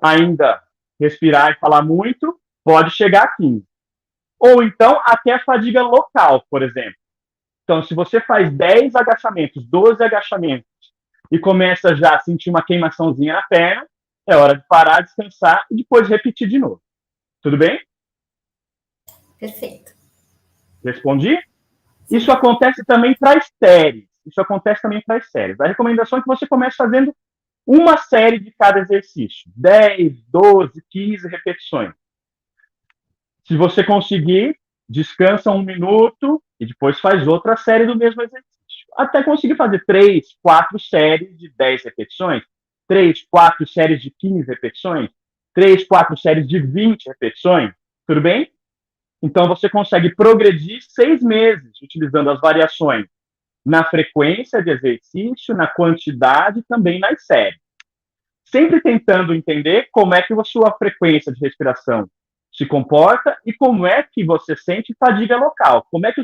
S2: ainda respirar e falar muito, pode chegar a 15. Ou então, até a fadiga local, por exemplo. Então, se você faz 10 agachamentos, 12 agachamentos, e começa já a sentir uma queimaçãozinha na perna, é hora de parar, descansar e depois repetir de novo. Tudo bem?
S1: Perfeito.
S2: Respondi? Isso acontece também para as séries. A recomendação é que você comece fazendo uma série de cada exercício. 10, 12, 15 repetições. Se você conseguir, descansa 1 minuto e depois faz outra série do mesmo exercício. Até conseguir fazer 3, 4 séries de 10 repetições, 3, 4 séries de 15 repetições, 3, 4 séries de 20 repetições. Tudo bem? Então, você consegue progredir 6 meses utilizando as variações na frequência de exercício, na quantidade e também nas séries. Sempre tentando entender como é que a sua frequência de respiração se comporta e como é que você sente fadiga local. Como é que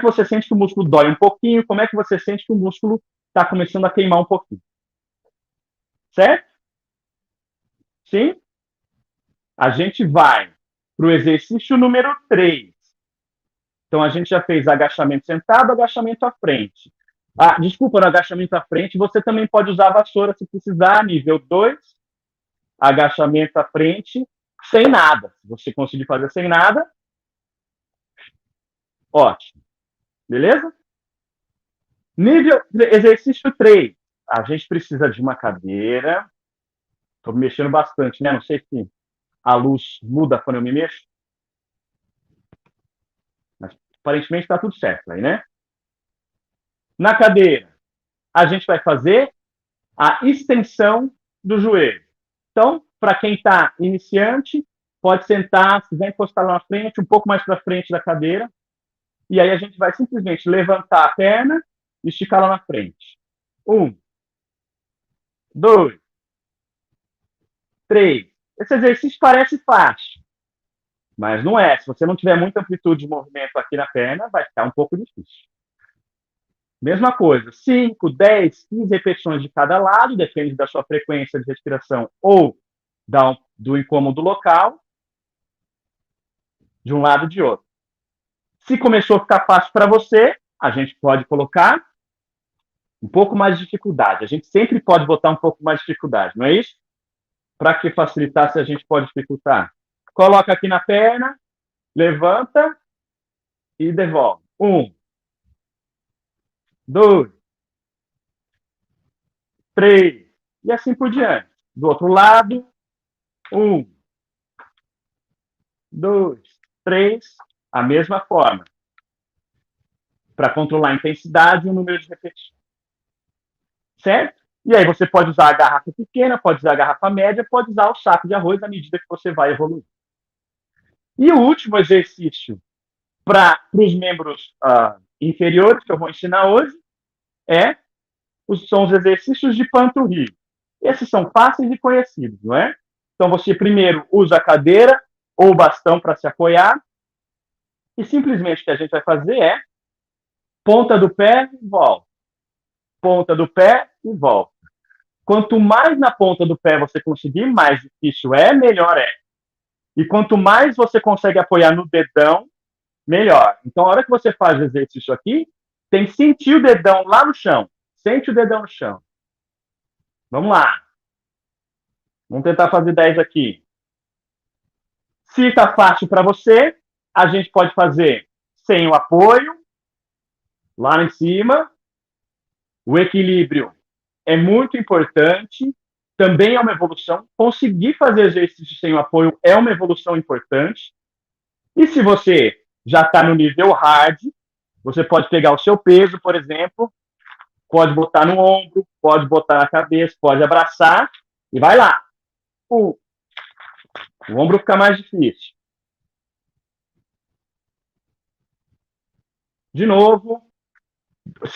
S2: você sente que o músculo dói um pouquinho, como é que você sente que o músculo está começando a queimar um pouquinho. Certo? Sim? A gente vai para o exercício número 3. Então, a gente já fez agachamento sentado, agachamento à frente. Desculpa, no agachamento à frente, você também pode usar a vassoura se precisar, nível 2. Agachamento à frente, sem nada. Se você conseguir fazer sem nada, ótimo. Beleza? Nível exercício 3. A gente precisa de uma cadeira. Estou me mexendo bastante, né? Não sei se a luz muda quando eu me mexo. Mas aparentemente está tudo certo aí, né? Na cadeira, a gente vai fazer a extensão do joelho. Então, para quem está iniciante, pode sentar, se quiser encostar lá na frente, um pouco mais para frente da cadeira. E aí a gente vai simplesmente levantar a perna e esticar lá na frente. 1, 2, 3. Esse exercício parece fácil, mas não é. Se você não tiver muita amplitude de movimento aqui na perna, vai ficar um pouco difícil. Mesma coisa, 5, 10, 15 repetições de cada lado, depende da sua frequência de respiração ou do incômodo local, de um lado e de outro. Se começou a ficar fácil para você, a gente pode colocar um pouco mais de dificuldade. A gente sempre pode botar um pouco mais de dificuldade, não é isso? Para que facilitar se a gente pode dificultar? Coloca aqui na perna, levanta e devolve. 1, 2, 3, e assim por diante. Do outro lado, 1, 2, 3, a mesma forma. Para controlar a intensidade e o número de repetições. Certo? E aí você pode usar a garrafa pequena, pode usar a garrafa média, pode usar o saco de arroz à medida que você vai evoluir. E o último exercício para os membros inferiores que eu vou ensinar hoje são os exercícios de panturrilha. Esses são fáceis e conhecidos, não é? Então você primeiro usa a cadeira ou o bastão para se apoiar e simplesmente o que a gente vai fazer é ponta do pé e volta. Ponta do pé e volta. Quanto mais na ponta do pé você conseguir, mais difícil é, melhor é. E quanto mais você consegue apoiar no dedão, melhor. Então, a hora que você faz o exercício aqui, tem que sentir o dedão lá no chão. Sente o dedão no chão. Vamos lá. Vamos tentar fazer 10 aqui. Se está fácil para você, a gente pode fazer sem o apoio, lá em cima. O equilíbrio é muito importante, também é uma evolução. Conseguir fazer exercício sem o apoio é uma evolução importante. E se você já está no nível hard, você pode pegar o seu peso, por exemplo, pode botar no ombro, pode botar na cabeça, pode abraçar e vai lá. O ombro fica mais difícil. De novo,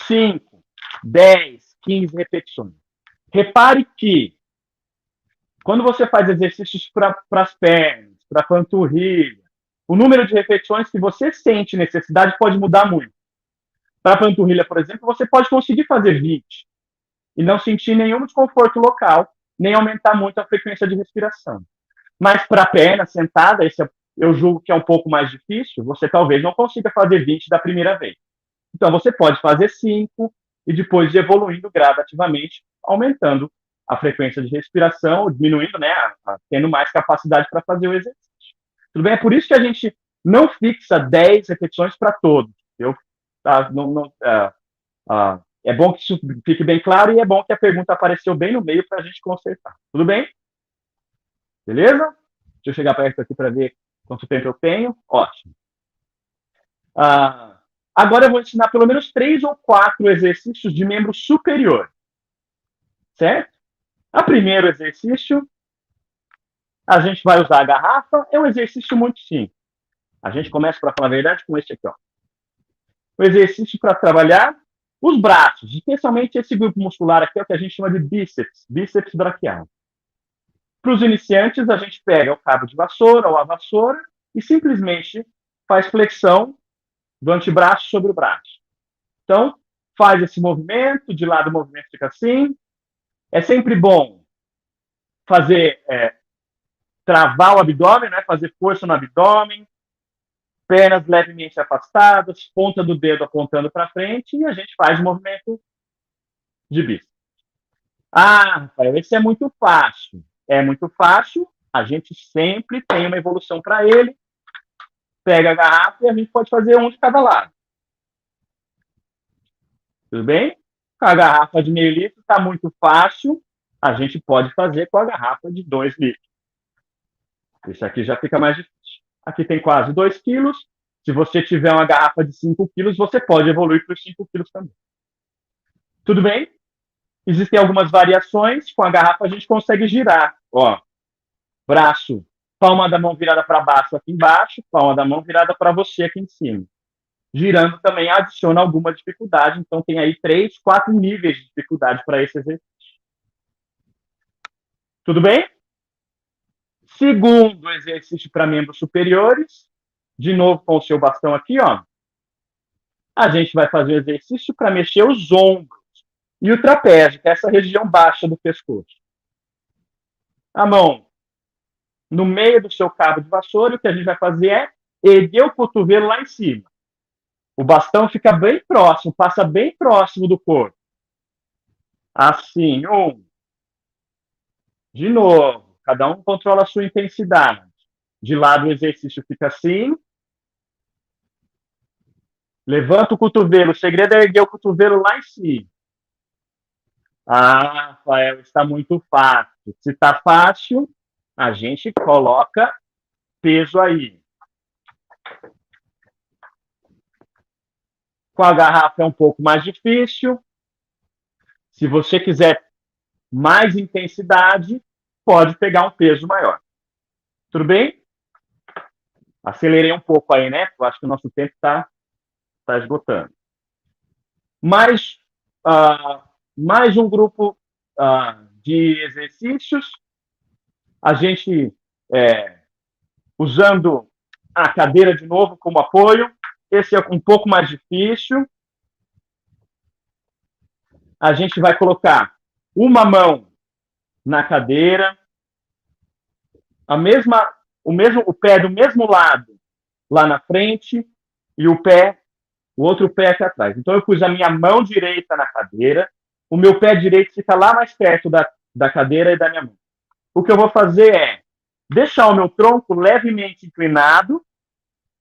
S2: 5, 10, 15 repetições. Repare que quando você faz exercícios para as pernas, para a panturrilha, o número de repetições que você sente necessidade pode mudar muito. Para a panturrilha, por exemplo, você pode conseguir fazer 20 e não sentir nenhum desconforto local, nem aumentar muito a frequência de respiração. Mas para a perna sentada, eu julgo que é um pouco mais difícil, você talvez não consiga fazer 20 da primeira vez. Então, você pode fazer 5 e depois evoluindo gradativamente, aumentando a frequência de respiração, diminuindo, né, tendo mais capacidade para fazer o exercício. Tudo bem? É por isso que a gente não fixa 10 repetições para todos. Tá? É bom que isso fique bem claro e é bom que a pergunta apareceu bem no meio para a gente consertar. Tudo bem? Beleza? Deixa eu chegar perto aqui para ver quanto tempo eu tenho. Ótimo. Agora eu vou ensinar pelo menos 3 ou 4 exercícios de membro superior. Certo? O primeiro exercício, a gente vai usar a garrafa. É um exercício muito simples. A gente começa, para falar a verdade, com este aqui. Ó. O exercício para trabalhar os braços, especialmente esse grupo muscular aqui, é o que a gente chama de bíceps braquial. Para os iniciantes, a gente pega o cabo de vassoura ou a vassoura e simplesmente faz flexão do antebraço sobre o braço. Então, faz esse movimento, de lado o movimento fica assim. É sempre bom fazer, travar o abdômen, né? Fazer força no abdômen, pernas levemente afastadas, ponta do dedo apontando para frente e a gente faz o movimento de bíceps. Rafael, esse é muito fácil. É muito fácil, a gente sempre tem uma evolução para ele. Pega a garrafa e a gente pode fazer um de cada lado. Tudo bem? Com a garrafa de meio litro está muito fácil, a gente pode fazer com a garrafa de 2 litros. Isso aqui já fica mais difícil. Aqui tem quase 2 quilos. Se você tiver uma garrafa de 5 quilos, você pode evoluir para os 5 quilos também. Tudo bem? Existem algumas variações. Com a garrafa a gente consegue girar. Ó, braço, palma da mão virada para baixo aqui embaixo, palma da mão virada para você aqui em cima. Girando também adiciona alguma dificuldade. Então tem aí 3, 4 níveis de dificuldade para esse exercício. Tudo bem? Segundo exercício para membros superiores, de novo com o seu bastão aqui, ó. A gente vai fazer o exercício para mexer os ombros e o trapézio, que é essa região baixa do pescoço. A mão no meio do seu cabo de vassoura, o que a gente vai fazer é erguer o cotovelo lá em cima. O bastão fica bem próximo, passa bem próximo do corpo. Assim, De novo, cada um controla a sua intensidade. De lado o exercício fica assim. Levanta o cotovelo. O segredo é erguer o cotovelo lá em cima. Rafael, está muito fácil. Se está fácil, a gente coloca peso aí. Com a garrafa é um pouco mais difícil. Se você quiser mais intensidade, pode pegar um peso maior. Tudo bem? Acelerei um pouco aí, né? Eu acho que o nosso tempo está esgotando. Mais um grupo de exercícios. A gente usando a cadeira de novo como apoio. Esse é um pouco mais difícil. A gente vai colocar uma mão na cadeira, o pé do mesmo lado lá na frente e o outro pé aqui atrás. Então eu pus a minha mão direita na cadeira, o meu pé direito fica lá mais perto da cadeira e da minha mão. O que eu vou fazer é deixar o meu tronco levemente inclinado.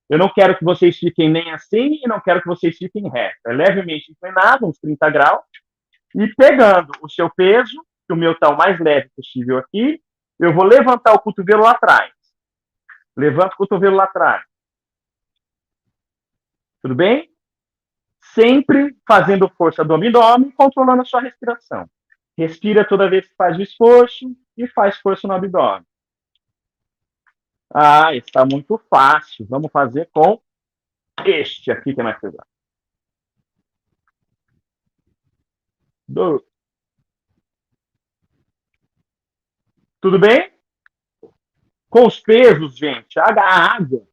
S2: Eu não quero que vocês fiquem nem assim e não quero que vocês fiquem reto. É levemente inclinado, uns 30 graus. E pegando o seu peso, que o meu está o mais leve possível aqui, eu vou levantar o cotovelo lá atrás. Levanto o cotovelo lá atrás. Tudo bem? Sempre fazendo força do abdômen, controlando a sua respiração. Respira toda vez que faz o esforço e faz força no abdômen. Está muito fácil. Vamos fazer com este aqui, que é mais pesado. Tudo bem? Com os pesos, gente, a água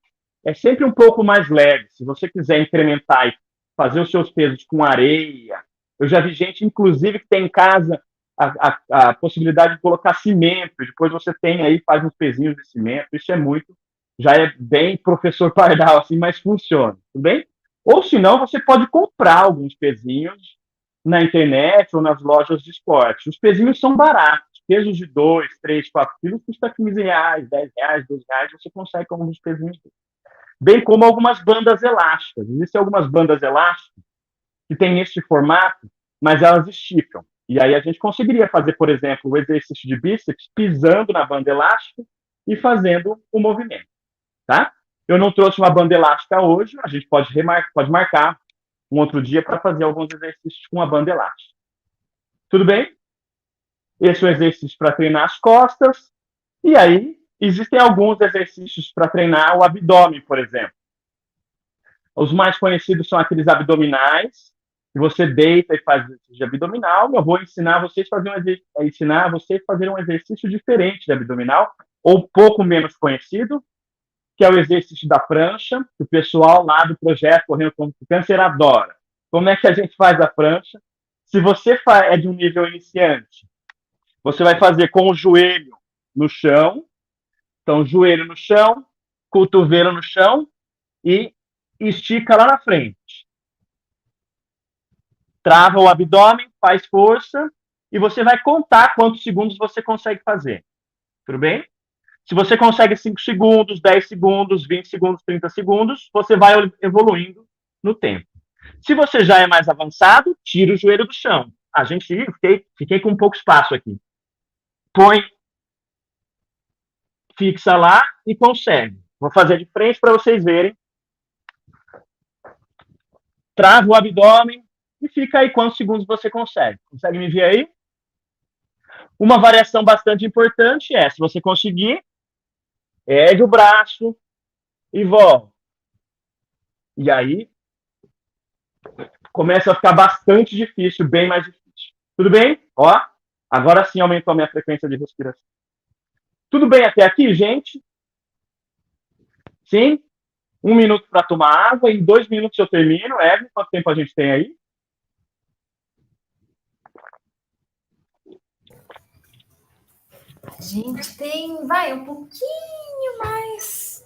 S2: é sempre um pouco mais leve. Se você quiser incrementar fazer os seus pesos com areia. Eu já vi gente, inclusive, que tem em casa a possibilidade de colocar cimento, depois você tem aí, faz uns pezinhos de cimento, isso é muito, já é bem professor Pardal, assim, mas funciona, tudo bem? Ou se não, você pode comprar alguns pezinhos na internet ou nas lojas de esporte. Os pezinhos são baratos, pesos de 2, 3, 4 quilos custa R$ 15, R$ 10, R$ 12, você consegue com alguns pezinhos. Bem como algumas bandas elásticas. Existem algumas bandas elásticas que têm este formato, mas elas esticam. E aí a gente conseguiria fazer, por exemplo, o exercício de bíceps pisando na banda elástica e fazendo o movimento, tá? Eu não trouxe uma banda elástica hoje, a gente pode marcar um outro dia para fazer alguns exercícios com a banda elástica. Tudo bem? Esse é o exercício para treinar as costas. E aí, existem alguns exercícios para treinar o abdômen, por exemplo. Os mais conhecidos são aqueles abdominais, que você deita e faz exercício de abdominal. Eu vou ensinar vocês a fazer um exercício diferente de abdominal, ou um pouco menos conhecido, que é o exercício da prancha, que o pessoal lá do projeto Correndo contra o Câncer adora. Como é que a gente faz a prancha? Se você é de um nível iniciante, você vai fazer com o joelho no chão, então joelho no chão, cotovelo no chão e estica lá na frente. Trava o abdômen, faz força e você vai contar quantos segundos você consegue fazer. Tudo bem? Se você consegue 5 segundos, 10 segundos, 20 segundos, 30 segundos, você vai evoluindo no tempo. Se você já é mais avançado, tira o joelho do chão. Fiquei com pouco espaço aqui. Põe, fixa lá e consegue. Vou fazer de frente para vocês verem. Trava o abdômen e fica aí quantos segundos você consegue. Consegue me ver aí? Uma variação bastante importante é, se você conseguir, ergue o braço e volta. E aí, começa a ficar bastante difícil, bem mais difícil. Tudo bem? Ó, agora sim aumentou a minha frequência de respiração. Tudo bem até aqui, gente? Sim? 1 minuto para tomar água, em 2 minutos eu termino. Evelyn, quanto tempo a gente tem aí?
S1: A gente tem, um pouquinho mais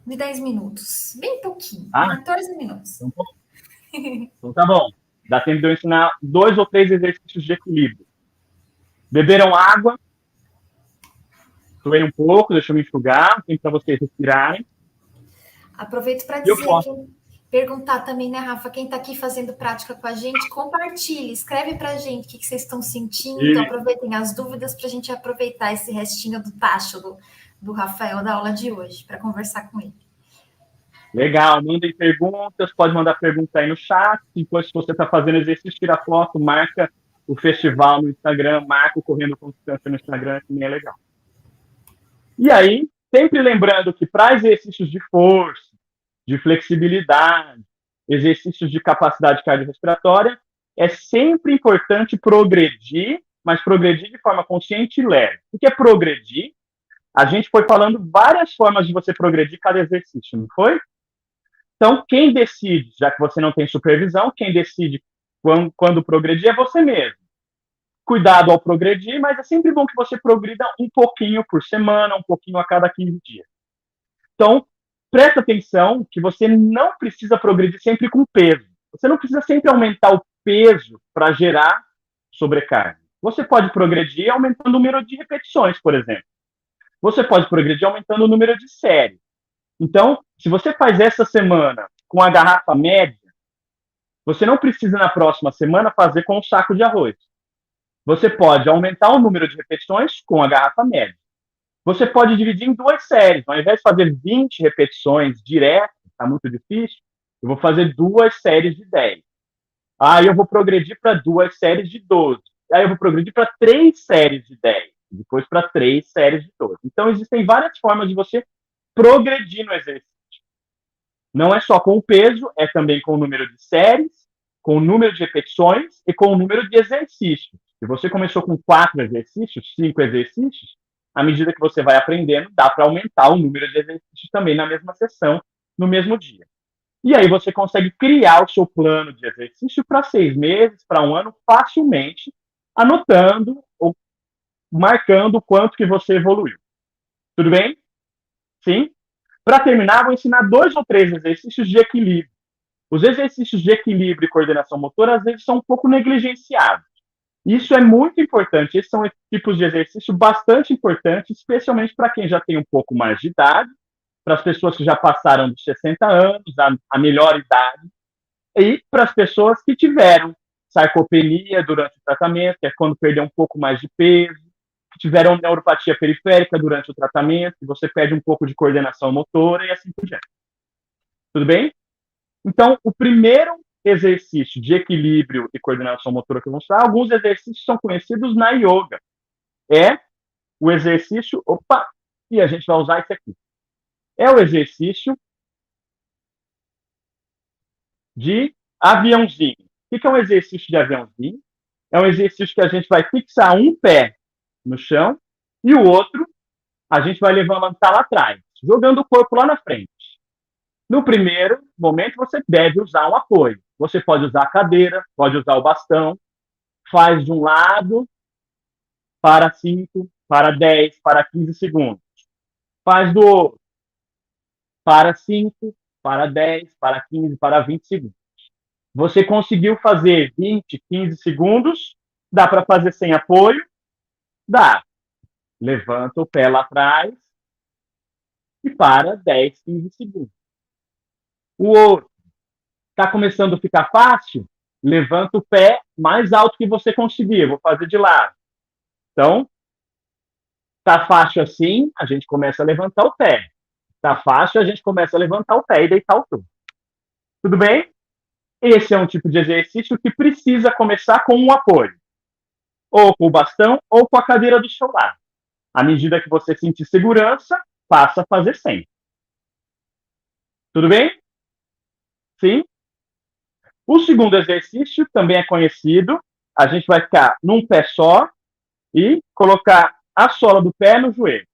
S1: de 10 minutos. Bem pouquinho, 14 minutos.
S2: Então tá bom. Dá tempo de eu ensinar 2 ou 3 exercícios de equilíbrio. Beberam água? Suei um pouco, deixa eu me enxugar, tem para vocês respirarem.
S1: Aproveito para perguntar também, né, Rafa, quem está aqui fazendo prática com a gente, compartilhe, escreve para a gente o que vocês estão sentindo, então aproveitem as dúvidas para a gente aproveitar esse restinho do tacho do Rafael da aula de hoje, para conversar com ele.
S2: Legal, mandem perguntas, pode mandar pergunta aí no chat, depois se você está fazendo exercício, tira foto, marca o festival no Instagram, marca o Correndo com Distância no Instagram, que é legal. E aí, sempre lembrando que para exercícios de força, de flexibilidade, exercícios de capacidade cardiorrespiratória, é sempre importante progredir, mas progredir de forma consciente e leve. O que é progredir? A gente foi falando várias formas de você progredir cada exercício, não foi? Então, quem decide, já que você não tem supervisão, quem decide quando progredir é você mesmo. Cuidado ao progredir, mas é sempre bom que você progrida um pouquinho por semana, um pouquinho a cada 15 dias. Então, presta atenção que você não precisa progredir sempre com peso. Você não precisa sempre aumentar o peso para gerar sobrecarga. Você pode progredir aumentando o número de repetições, por exemplo. Você pode progredir aumentando o número de séries. Então, se você faz essa semana com a garrafa média, você não precisa na próxima semana fazer com um saco de arroz. Você pode aumentar o número de repetições com a garrafa média. Você pode dividir em 2 séries. Ao invés de fazer 20 repetições direto, está muito difícil, eu vou fazer 2 séries de 10. Aí eu vou progredir para 2 séries de 12. Aí eu vou progredir para 3 séries de 10. Depois para 3 séries de 12. Então, existem várias formas de você progredir no exercício. Não é só com o peso, é também com o número de séries, com o número de repetições e com o número de exercícios. Se você começou com 4 exercícios, 5 exercícios, à medida que você vai aprendendo, dá para aumentar o número de exercícios também na mesma sessão, no mesmo dia. E aí você consegue criar o seu plano de exercício para 6 meses, para um ano, facilmente, anotando ou marcando o quanto que você evoluiu. Tudo bem? Sim? Para terminar, vou ensinar 2 ou 3 exercícios de equilíbrio. Os exercícios de equilíbrio e coordenação motora, às vezes, são um pouco negligenciados. Isso é muito importante. Esses são tipos de exercício bastante importantes, especialmente para quem já tem um pouco mais de idade, para as pessoas que já passaram dos 60 anos, a melhor idade, e para as pessoas que tiveram sarcopenia durante o tratamento, que é quando perdeu um pouco mais de peso, que tiveram neuropatia periférica durante o tratamento, que você perde um pouco de coordenação motora e assim por diante. Tudo bem? Então, o primeiro exercício de equilíbrio e coordenação motora que eu vou mostrar, alguns exercícios são conhecidos na yoga. É o exercício, e a gente vai usar esse aqui. É o exercício de aviãozinho. O que é um exercício de aviãozinho? É um exercício que a gente vai fixar um pé no chão e o outro a gente vai levantar lá atrás, jogando o corpo lá na frente. No primeiro momento, você deve usar um apoio. Você pode usar a cadeira, pode usar o bastão, faz de um lado, para 5, para 10, para 15 segundos. Faz do outro, para 5, para 10, para 15, para 20 segundos. Você conseguiu fazer 20, 15 segundos, dá para fazer sem apoio? Dá. Levanta o pé lá atrás e para 10, 15 segundos. O outro, está começando a ficar fácil? Levanta o pé mais alto que você conseguir. Vou fazer de lado. Então, está fácil assim, a gente começa a levantar o pé. Está fácil, a gente começa a levantar o pé e deitar o tronco. Tudo bem? Esse é um tipo de exercício que precisa começar com um apoio. Ou com o bastão, ou com a cadeira do seu lado. À medida que você sentir segurança, passa a fazer sem. Tudo bem? Sim? O segundo exercício também é conhecido. A gente vai ficar num pé só e colocar a sola do pé no joelho.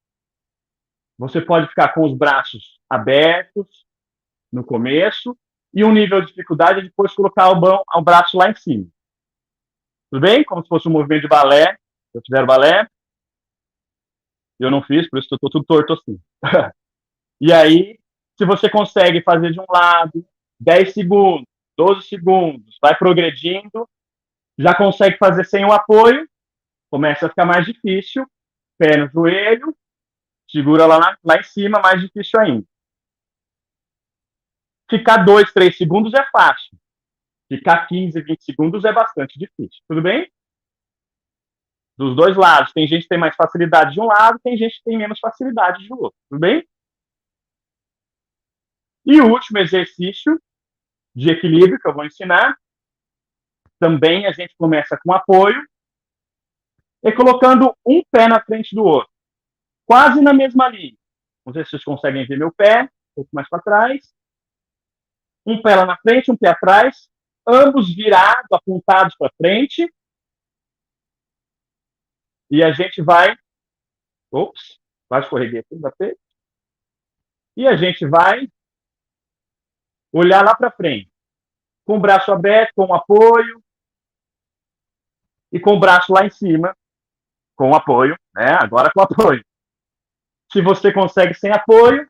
S2: Você pode ficar com os braços abertos no começo e um nível de dificuldade é depois colocar o braço lá em cima. Tudo bem? Como se fosse um movimento de balé. Se eu fizer balé, eu não fiz, por isso que eu estou tudo torto assim. E aí, se você consegue fazer de um lado, 10 segundos, 12 segundos, vai progredindo, já consegue fazer sem o apoio, começa a ficar mais difícil, pé no joelho, segura lá em cima, mais difícil ainda. Ficar 2, 3 segundos é fácil. Ficar 15, 20 segundos é bastante difícil. Tudo bem? Dos dois lados. Tem gente que tem mais facilidade de um lado, tem gente que tem menos facilidade do outro. Tudo bem? E o último exercício de equilíbrio que eu vou ensinar, também a gente começa com apoio e colocando um pé na frente do outro, quase na mesma linha. Não sei se vocês conseguem ver meu pé, um pouco mais para trás. Um pé lá na frente, um pé atrás, ambos virados, apontados para frente. E a gente vai. Ops, quase escorreguei aqui, bater. E a gente vai olhar lá para frente, com o braço aberto, com apoio, e com o braço lá em cima, com apoio, né? Agora com apoio. Se você consegue sem apoio,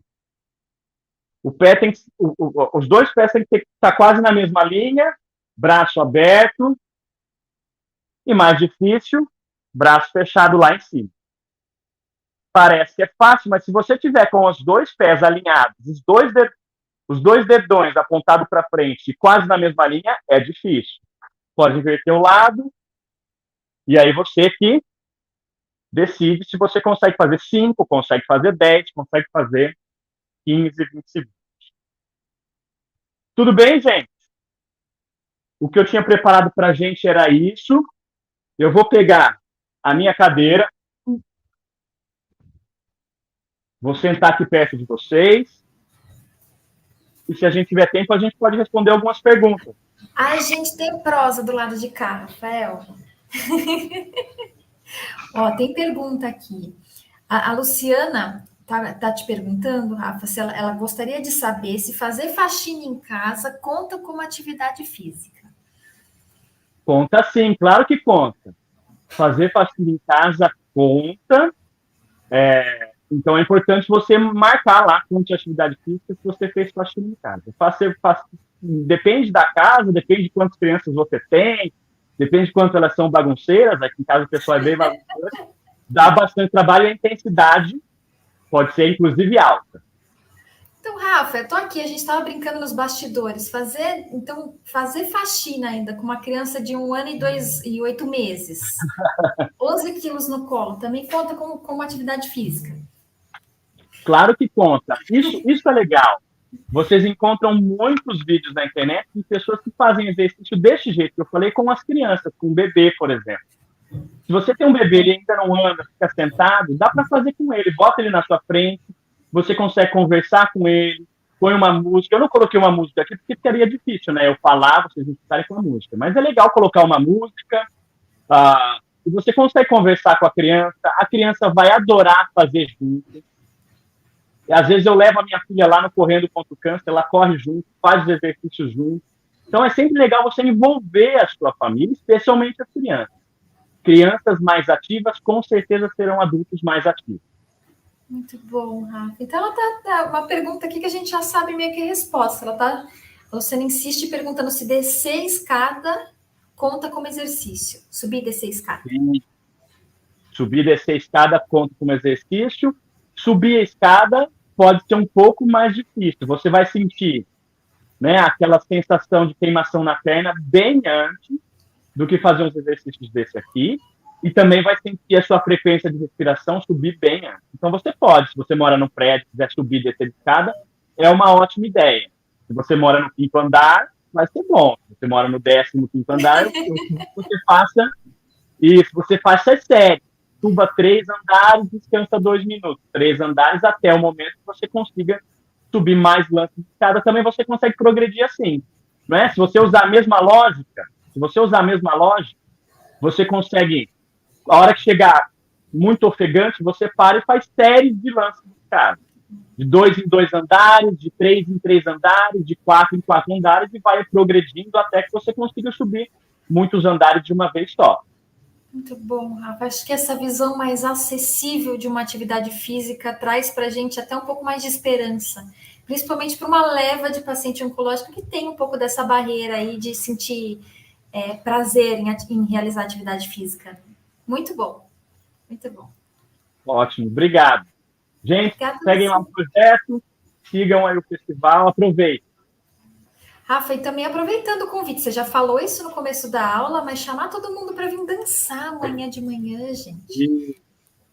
S2: o pé tem os dois pés têm que estar quase na mesma linha, braço aberto, e mais difícil, braço fechado lá em cima. Parece que é fácil, mas se você tiver com os dois pés alinhados, os dois dedões apontados para frente e quase na mesma linha, é difícil. Pode inverter o lado, e aí você que decide se você consegue fazer 5, consegue fazer 10, consegue fazer 15, 20 segundos. Tudo bem, gente? O que eu tinha preparado para a gente era isso. Eu vou pegar a minha cadeira, vou sentar aqui perto de vocês, e se a gente tiver tempo, a gente pode responder algumas perguntas.
S1: A gente tem prosa do lado de cá, Rafael. Ó, tem pergunta aqui. A Luciana tá te perguntando, Rafa, se ela gostaria de saber se fazer faxina em casa conta como atividade física.
S2: Conta sim, claro que conta. Fazer faxina em casa conta. Então é importante você marcar lá com a atividade física se você fez faxina em casa. Depende da casa, depende de quantas crianças você tem, depende de quanto elas são bagunceiras. Aqui em casa o pessoal é bem bagunceiro. Dá bastante trabalho e a intensidade pode ser inclusive alta.
S1: Então, Rafa, eu tô aqui, a gente estava brincando nos bastidores. Fazer faxina ainda com uma criança de 1 ano e 8 meses, 11 quilos no colo, também conta como atividade física.
S2: Claro que conta. Isso é legal. Vocês encontram muitos vídeos na internet de pessoas que fazem exercício desse jeito que eu falei com as crianças, com o bebê, por exemplo. Se você tem um bebê, ele ainda não anda, fica sentado, dá para fazer com ele. Bota ele na sua frente, você consegue conversar com ele, põe uma música. Eu não coloquei uma música aqui porque ficaria difícil, né? Eu falar, vocês não ficarem com a música. Mas é legal colocar uma música, e você consegue conversar com a criança vai adorar fazer junto. E, às vezes eu levo a minha filha lá no Correndo contra o Câncer, ela corre junto, faz os exercícios junto. Então é sempre legal você envolver a sua família, especialmente as crianças. Crianças mais ativas, com certeza, serão adultos mais ativos.
S1: Muito bom, Rafa. Então, ela tá uma pergunta aqui que a gente já sabe meio que a resposta. Você insiste perguntando se descer escada conta como exercício. Subir e descer escada.
S2: Sim. Subir e descer escada conta como exercício. Subir a escada pode ser um pouco mais difícil. Você vai sentir, né, aquela sensação de queimação na perna bem antes do que fazer uns exercícios desse aqui, e também vai sentir a sua frequência de respiração subir bem antes. Então você pode, se você mora no prédio, quiser subir e descer de escada, é uma ótima ideia. Se você mora no 5º andar, vai ser bom. Se você mora no 15º andar, você faça sério. Suba 3 andares, descansa 2 minutos. 3 andares até o momento que você consiga subir mais lances de escada, também você consegue progredir assim. Não é? Se você usar a mesma lógica, você consegue, a hora que chegar muito ofegante, você para e faz séries de lances de escada. De 2 em 2 andares, de 3 em 3 andares, de 4 em 4 andares, e vai progredindo até que você consiga subir muitos andares de uma vez só.
S1: Muito bom, Rafa. Acho que essa visão mais acessível de uma atividade física traz para a gente até um pouco mais de esperança, principalmente para uma leva de paciente oncológico que tem um pouco dessa barreira aí de sentir prazer em realizar atividade física. Muito bom, muito bom.
S2: Ótimo, obrigado. Gente, seguem lá o projeto, sigam aí o festival, aproveitem.
S1: Rafa, e também aproveitando o convite, você já falou isso no começo da aula, mas chamar todo mundo para vir dançar amanhã de manhã, gente.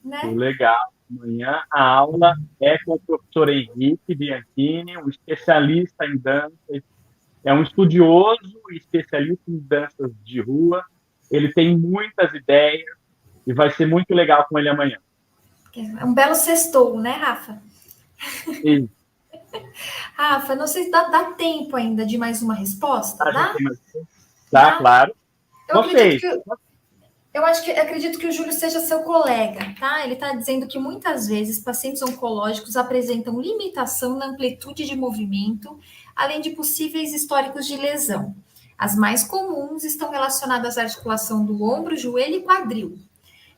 S2: Né? Legal. Amanhã a aula é com o professor Henrique Bianchini, um especialista em dança, é um estudioso e especialista em danças de rua. Ele tem muitas ideias e vai ser muito legal com ele amanhã.
S1: É um belo sextou, né, Rafa?
S2: Sim.
S1: Rafa, não sei se dá tempo ainda de mais uma resposta, dá?
S2: Dá, claro.
S1: Acredito que o Júlio seja seu colega, tá? Ele está dizendo que muitas vezes pacientes oncológicos apresentam limitação na amplitude de movimento, além de possíveis históricos de lesão. As mais comuns estão relacionadas à articulação do ombro, joelho e quadril.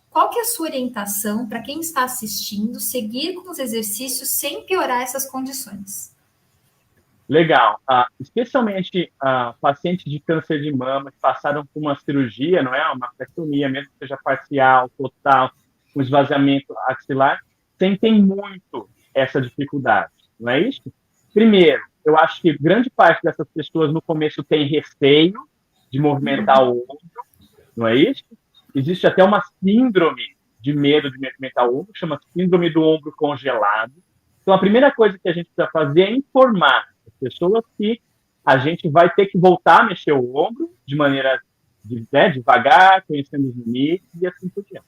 S1: Qual que é a sua orientação para quem está assistindo seguir com os exercícios sem piorar essas condições?
S2: Legal. Especialmente pacientes de câncer de mama que passaram por uma cirurgia, não é? Uma mastectomia, mesmo que seja parcial, total, um esvaziamento axilar, sentem muito essa dificuldade, não é isso? Primeiro, eu acho que grande parte dessas pessoas no começo tem receio de movimentar o ombro, não é isso? Existe até uma síndrome de medo de movimentar o ombro, chama síndrome do ombro congelado. Então, a primeira coisa que a gente precisa fazer é informar as pessoas que a gente vai ter que voltar a mexer o ombro de maneira devagar, conhecendo os limites e assim por diante.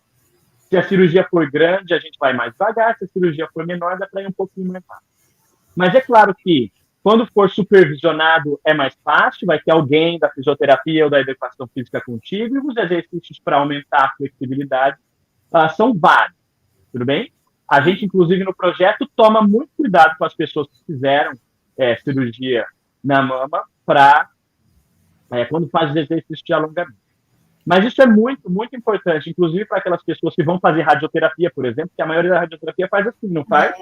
S2: Se a cirurgia for grande, a gente vai mais devagar. Se a cirurgia for menor, dá para ir um pouquinho mais rápido. Mas é claro que, quando for supervisionado, é mais fácil, vai ter alguém da fisioterapia ou da educação física contigo, e os exercícios para aumentar a flexibilidade são vários, tudo bem? A gente, inclusive, no projeto, toma muito cuidado com as pessoas que fizeram cirurgia na mama para quando faz os exercícios de alongamento. Mas isso é muito, muito importante, inclusive para aquelas pessoas que vão fazer radioterapia, por exemplo, que a maioria da radioterapia faz assim, não faz?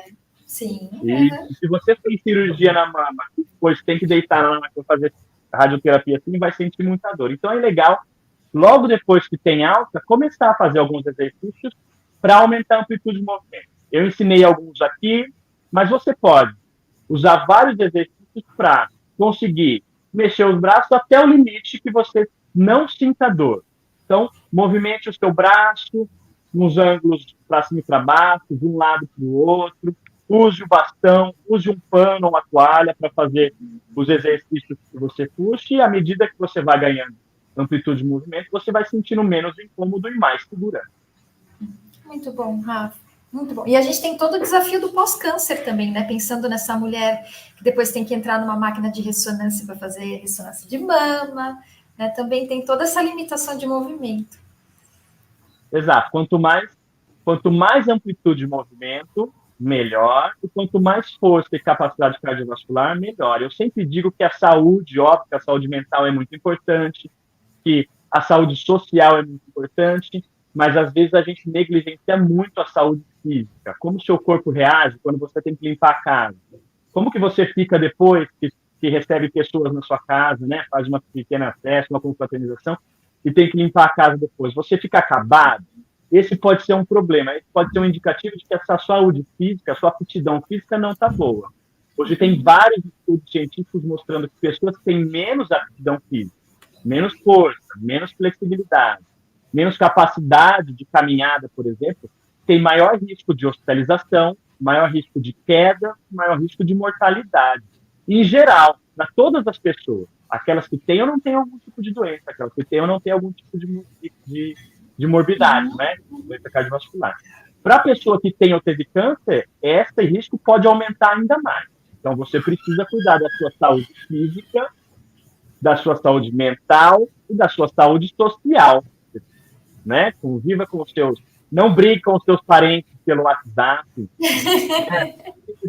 S1: Sim.
S2: E se você fez cirurgia na mama, depois tem que deitar na mama para fazer radioterapia assim, vai sentir muita dor. Então é legal, logo depois que tem alta, começar a fazer alguns exercícios para aumentar a amplitude de movimento. Eu ensinei alguns aqui, mas você pode usar vários exercícios para conseguir mexer os braços até o limite que você não sinta dor. Então, movimente o seu braço nos ângulos para cima e para baixo, de um lado para o outro. Use o bastão, use um pano ou uma toalha para fazer os exercícios que você puxa, e à medida que você vai ganhando amplitude de movimento, você vai sentindo menos incômodo e mais segurante.
S1: Muito bom, Rafa. Muito bom. E a gente tem todo o desafio do pós-câncer também, né? Pensando nessa mulher que depois tem que entrar numa máquina de ressonância para fazer ressonância de mama, né? Também tem toda essa limitação de movimento.
S2: Exato. Quanto mais amplitude de movimento, melhor. E quanto mais força e capacidade cardiovascular, melhor. Eu sempre digo que a saúde, óbvio que a saúde mental é muito importante, que a saúde social é muito importante, mas às vezes a gente negligencia muito a saúde física. Como o seu corpo reage quando você tem que limpar a casa? Como que você fica depois que recebe pessoas na sua casa, né? Faz uma pequena festa, uma confraternização, e tem que limpar a casa depois? Você fica acabado? Esse pode ser um problema, esse pode ser um indicativo de que essa saúde física, a sua aptidão física não está boa. Hoje tem vários estudos científicos mostrando que pessoas que têm menos aptidão física, menos força, menos flexibilidade, menos capacidade de caminhada, por exemplo, têm maior risco de hospitalização, maior risco de queda, maior risco de mortalidade. Em geral, para todas as pessoas, aquelas que têm ou não têm algum tipo de doença, aquelas que têm ou não têm algum tipo de morbidade, né? Doença cardiovascular. Para a pessoa que tem ou teve câncer, esse risco pode aumentar ainda mais. Então, você precisa cuidar da sua saúde física, da sua saúde mental e da sua saúde social, né? Conviva com os seus, não brigue com os seus parentes pelo WhatsApp, né?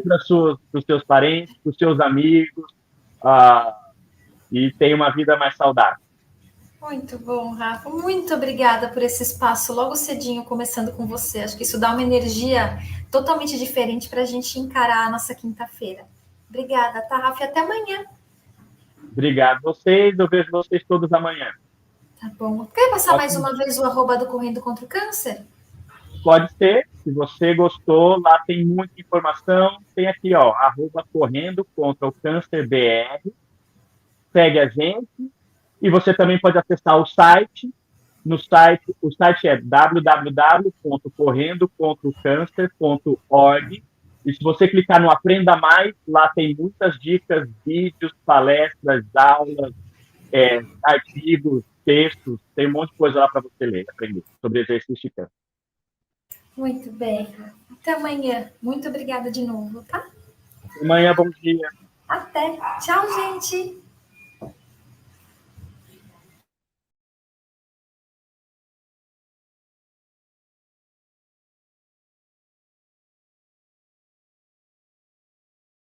S2: Para os seus parentes, para os seus amigos, e tenha uma vida mais saudável.
S1: Muito bom, Rafa. Muito obrigada por esse espaço logo cedinho, começando com você. Acho que isso dá uma energia totalmente diferente para a gente encarar a nossa quinta-feira. Obrigada, tá, Rafa? E até amanhã.
S2: Obrigado a vocês, eu vejo vocês todos amanhã.
S1: Tá bom. Quer passar mais uma vez o @ do Correndo contra o Câncer?
S2: Pode ser, se você gostou, lá tem muita informação, tem aqui, ó, @correndo contra o câncer BR, segue a gente, e você também pode acessar o site, o site é www.correndocontraocâncer.org, e se você clicar no Aprenda Mais, lá tem muitas dicas, vídeos, palestras, aulas, artigos, textos, tem um monte de coisa lá para você ler, aprender sobre exercício de câncer.
S1: Muito bem. Até amanhã. Muito obrigada de novo, tá?
S2: Amanhã, bom dia.
S1: Até. Tchau, gente.